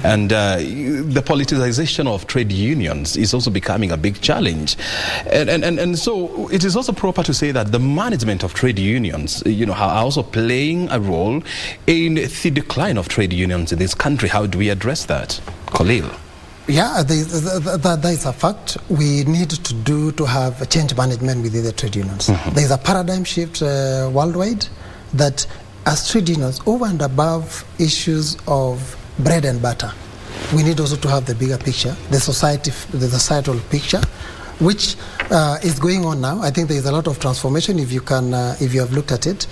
And the politicization of trade unions is also becoming a big challenge. And so it is also proper to say that the management of trade unions, are also playing a role in the decline of trade unions in this country. How do we address that? Khalil? Yeah, that is a fact. We need to have a change management within the trade unions. There is a paradigm shift worldwide that as trade unions, over and above issues of bread and butter, we need also to have the bigger picture, the societal picture, which is going on now. I think there is a lot of transformation if you have looked at it.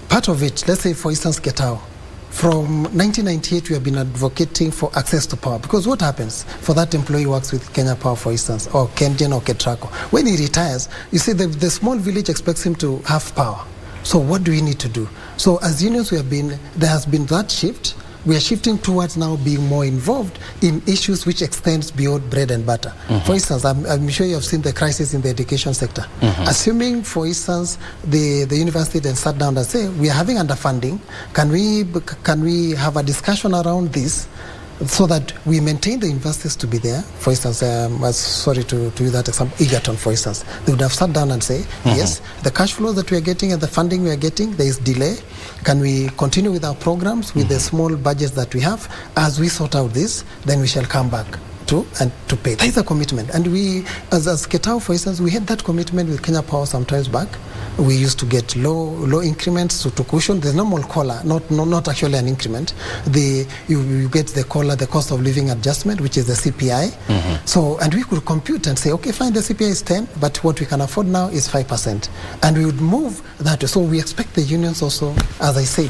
Part of it, let's say for instance Getao, from 1998 we have been advocating for access to power, because what happens for that employee who works with Kenya Power, for instance, or Kengen or Ketraco, when he retires, you see the small village expects him to have power. So what do we need to do? So as unions, there has been that shift. We are shifting towards now being more involved in issues which extends beyond bread and butter. For instance, I'm sure you have seen the crisis in the education sector. Assuming, for instance, the university then sat down and say, we are having underfunding, can we have a discussion around this so that we maintain the universities to be there? For instance, sorry to use that example, Egerton, for instance. They would have sat down and say, yes, the cash flow that we are getting and the funding we are getting, there is delay. Can we continue with our programs with the small budgets that we have? As we sort out this, then we shall come back to pay. That is a commitment. And we, as Ketao, for instance, we had that commitment with Kenya Power some times back. We used to get low increments to cushion. There's normal COLA, not actually an increment. You get the COLA, the cost of living adjustment, which is the CPI. So, and we could compute and say, okay, fine, the CPI is 10, but what we can afford now is 5%. And we would move that way. So we expect the unions also, as I said,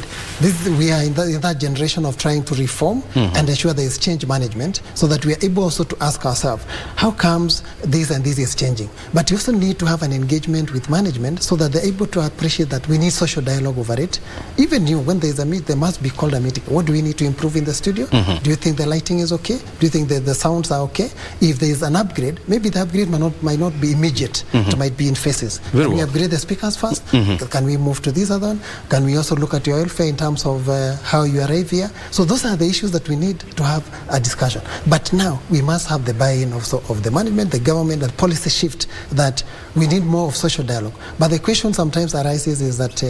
we are in that generation of trying to reform and ensure there is change management, so that we are able also to ask ourselves, how comes this and this is changing? But you also need to have an engagement with management so that they're able to appreciate that we need social dialogue over it. Even when there's a meet, there must be called a meeting. What do we need to improve in the studio? Do you think the lighting is okay? Do you think that the sounds are okay? If there is an upgrade, maybe the upgrade might not be immediate. It might be in phases. Can we upgrade the speakers first? Can we move to this other one? Can we also look at your welfare in terms of how you arrive here? So those are the issues that we need to have a discussion. But now we must have the buy-in also of the management, the government, and policy shift that we need more of social dialogue. But the question sometimes arises is that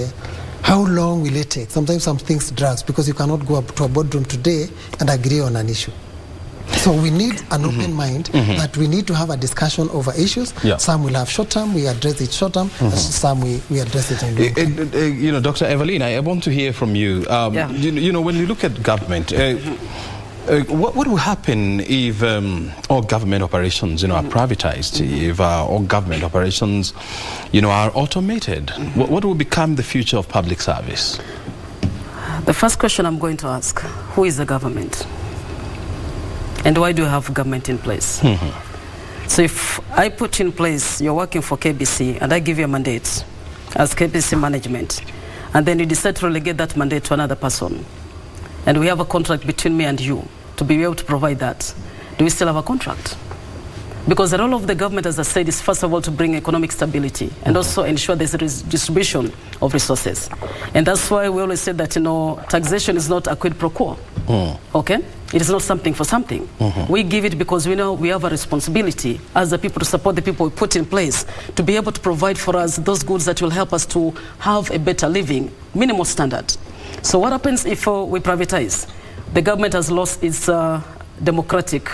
how long will it take? Sometimes some things drag because you cannot go up to a boardroom today and agree on an issue. So we need an open mind that we need to have a discussion over issues. Some will have short term, we address it short term, some we address it in long term. Dr. Evelyn, I want to hear from you. When you look at government, what will happen if all government operations, are privatized? If all government operations, are automated? What will become the future of public service? The first question I'm going to ask: who is the government, and why do you have government in place? So if I put in place, you're working for KBC, and I give you a mandate as KBC management, and then you decide to relegate that mandate to another person, and we have a contract between me and you to be able to provide that, do we still have a contract? Because the role of the government, as I said, is first of all to bring economic stability and also ensure there's a distribution of resources. And that's why we always say that, taxation is not a quid pro quo. Okay? It is not something for something. We give it because we know we have a responsibility as the people to support the people we put in place to be able to provide for us those goods that will help us to have a better living, minimal standard. So what happens if we privatize? The government has lost its democratic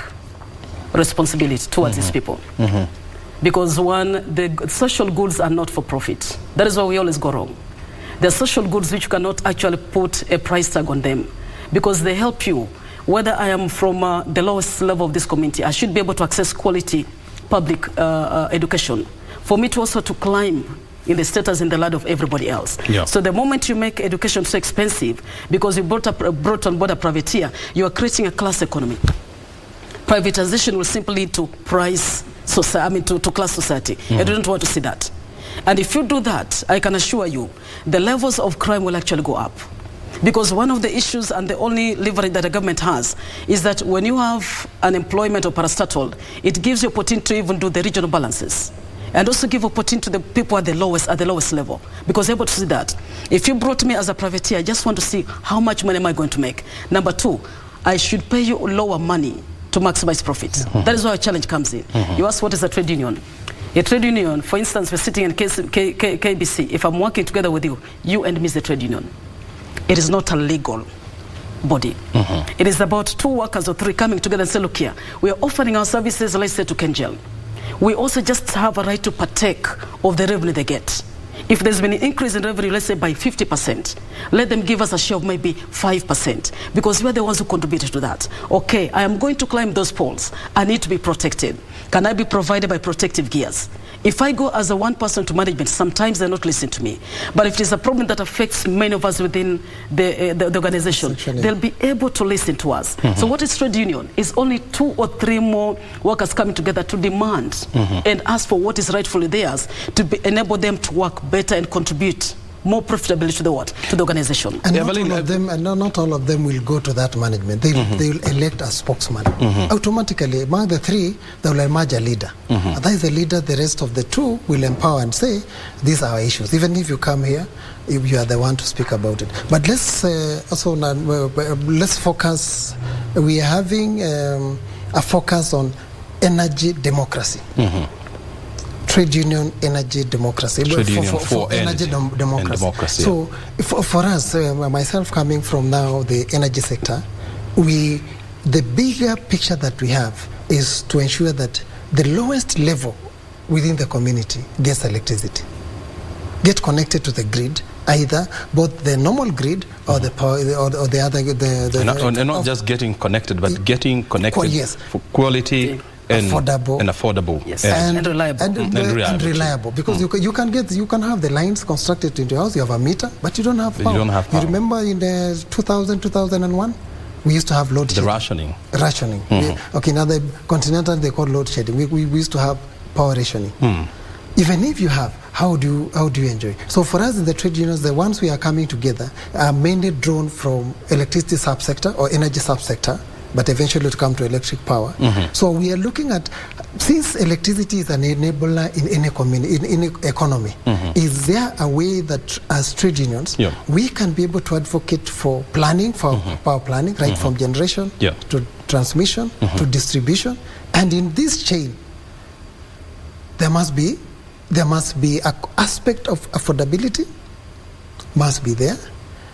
responsibility towards its people. Because one, the social goods are not for profit. That is why we always go wrong. There are social goods which you cannot actually put a price tag on them because they help you. Whether I am from the lowest level of this community, I should be able to access quality public education. For me to also to climb in the status in the ladder of everybody else. So the moment you make education so expensive because you brought on board a privateer, you are creating a class economy. Privatization will simply lead to price society, to class society. I don't want to see that. And if you do that, I can assure you, the levels of crime will actually go up. Because one of the issues and the only leverage that the government has is that when you have unemployment or parastatal, it gives you opportunity to even do the regional balances. And also give opportunity to the people at the lowest level. Because they're able to see that. If you brought me as a privateer, I just want to see how much money am I going to make. Number two, I should pay you lower money to maximize profits. That is where a challenge comes in. You ask what is a trade union? A trade union, for instance, we're sitting in KBC. If I'm working together with you, you and me is the trade union. It is not a legal body. It is about two workers or three coming together and say, look here, we are offering our services, let's say, to Kenjel. We also just have a right to partake of the revenue they get. If there's been an increase in revenue, let's say by 50%, let them give us a share of maybe 5%, because we're the ones who contributed to that. Okay, I am going to climb those poles. I need to be protected. Can I be provided by protective gears? If I go as a one person to management, sometimes they're not listening to me. But if it is a problem that affects many of us within the organization, they'll be able to listen to us. So what is trade union? It's only 2 or 3 more workers coming together to demand and ask for what is rightfully theirs to enable them to work better and contribute more profitably to the what? To the organization. And not all of them will go to that management. They'll elect a spokesman. Automatically, among the 3, they will emerge a leader. And that is the leader. The rest of the 2 will empower and say, these are our issues. Even if you come here, you are the one to speak about it. But let's also let's focus. We are having a focus on energy democracy. Trade union, energy democracy. For energy democracy. So for us, myself coming from now the energy sector, the bigger picture that we have is to ensure that the lowest level within the community gets electricity, get connected to the grid, either both the normal grid or the power or the other. Not just getting connected, but getting connected for quality. Affordable, yes, and reliable. Because you can have the lines constructed into your house. You have a meter, but you don't have power. You remember in the 2001, we used to have load shedding. The rationing. Okay, now the continental they call load shedding. We used to have power rationing. Even if you have, how do you enjoy? So for us in the trade unions, the ones we are coming together are mainly drawn from electricity subsector or energy subsector, but eventually to come to electric power. So we are looking at, since electricity is an enabler in any community, in economy, is there a way that as trade unions, we can be able to advocate for planning, for power planning, right from generation to transmission to distribution, and in this chain, there must be an aspect of affordability, must be there.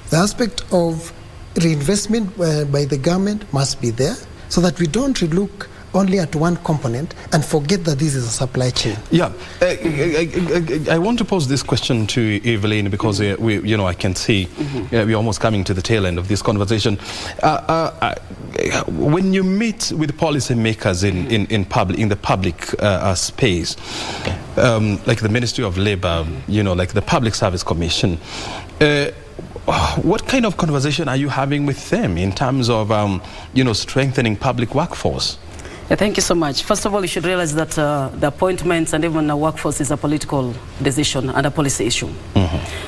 The aspect of reinvestment by the government must be there, so that we don't look only at one component and forget that this is a supply chain. I want to pose this question to Evelyn, because I can see we're almost coming to the tail end of this conversation. When you meet with policymakers in the public space, like the Ministry of Labour, like the Public Service Commission, what kind of conversation are you having with them in terms of, strengthening public workforce? Thank you so much. First of all, you should realize that the appointments and even the workforce is a political decision and a policy issue.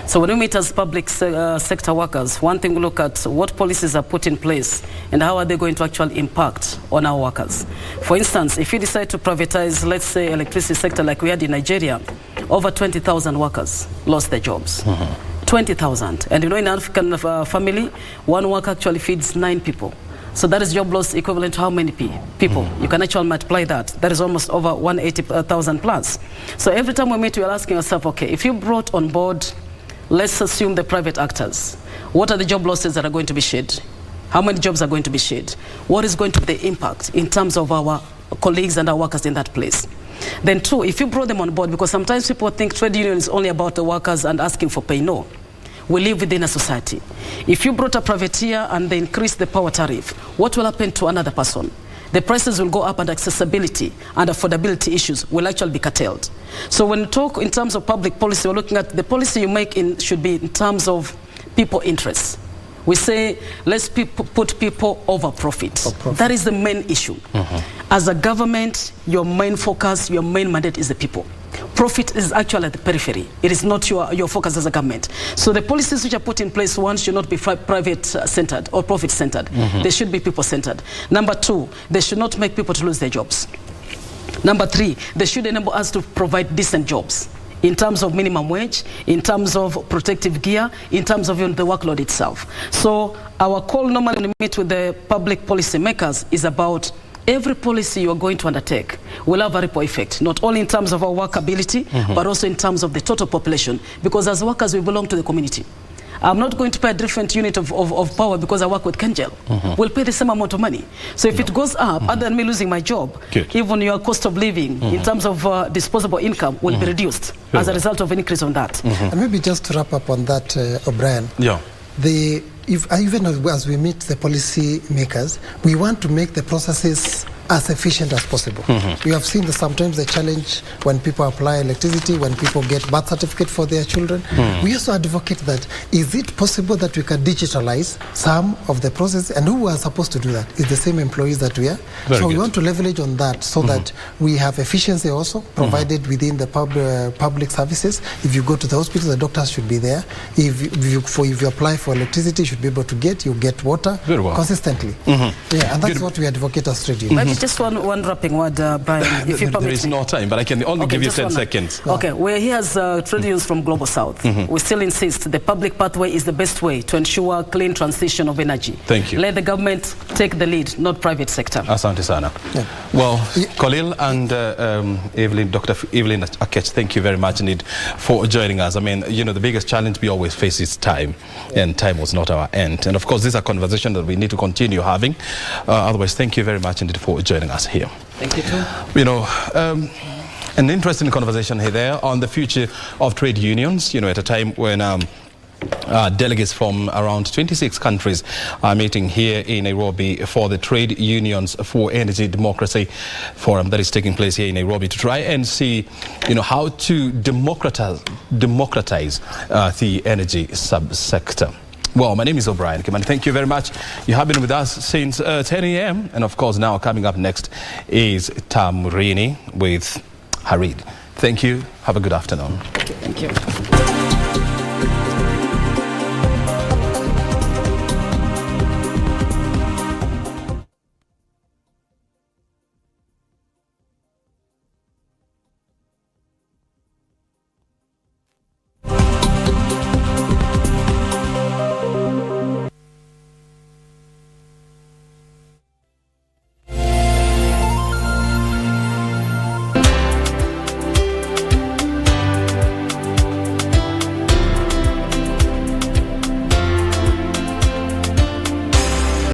So when we meet as public sector workers, one thing we look at what policies are put in place and how are they going to actually impact on our workers. For instance, if you decide to privatize, let's say, electricity sector like we had in Nigeria, over 20,000 workers lost their jobs. 20,000. And you know, in an African family, one worker actually feeds 9 people. So that is job loss equivalent to how many people? You can actually multiply that. That is almost over 180,000 plus. So every time we meet, we are asking ourselves, okay, if you brought on board, let's assume the private actors, what are the job losses that are going to be shed? How many jobs are going to be shed? What is going to be the impact in terms of our colleagues and our workers in that place? Then 2, if you brought them on board, because sometimes people think trade union is only about the workers and asking for pay. No. We live within a society. If you brought a privateer and they increase the power tariff, what will happen to another person? The prices will go up and accessibility and affordability issues will actually be curtailed. So when we talk in terms of public policy, we're looking at the policy you make should be in terms of people interests. We say, let's put people over profit. That is the main issue. As a government, your main focus, your main mandate is the people. Profit is actually at the periphery. It is not your focus as a government. So the policies which are put in place, one, should not be private-centered or profit-centered. They should be people-centered. Number 2, they should not make people to lose their jobs. Number 3, they should enable us to provide decent jobs in terms of minimum wage, in terms of protective gear, in terms of even the workload itself. So our call normally when we meet with the public policy makers is about every policy you are going to undertake will have a ripple effect, not only in terms of our workability, but also in terms of the total population. Because as workers, we belong to the community. I'm not going to pay a different unit of power because I work with Kenjel. We'll pay the same amount of money. So if it goes up, other than me losing my job, even your cost of living in terms of disposable income will be reduced as a result of an increase on that. And maybe just to wrap up on that, O'Brien. Yeah. Even as we meet the policy makers, we want to make the processes as efficient as possible. We have seen that sometimes the challenge when people apply electricity, when people get birth certificate for their children. We also advocate that, is it possible that we can digitalize some of the process? And who are supposed to do that? Is the same employees that we are. So we want to leverage on that so that we have efficiency also provided within the public services. If you go to the hospital, the doctors should be there. If you apply for electricity, you should be able to get water consistently. Yeah, and that's what we advocate as trade unions. Just one wrapping word, Brian, if you permit. There is no time, but I can only give you 10 seconds. Okay, we're here as trade unions from Global South. We still insist the public pathway is the best way to ensure clean transition of energy. Thank you. Let the government take the lead, not private sector. Asante sana. Well, Khalil and Evelyn, Dr. Evelyn Akech, thank you very much indeed for joining us. I mean, you know, the biggest challenge we always face is time, and time was not our end. And of course, this is a conversation that we need to continue having. Otherwise, thank you very much indeed for joining us here. Thank you too. You know, an interesting conversation here there on the future of trade unions, you know, at a time when delegates from around 26 countries are meeting here in Nairobi for the Trade Unions for Energy Democracy Forum that is taking place here in Nairobi to try and see, you know, how to democratize the energy subsector. Well, my name is O'Brien Kimani. Thank you very much. You have been with us since 10 a.m. And of course, now coming up next is Tamurini with Harid. Thank you. Have a good afternoon. Thank you.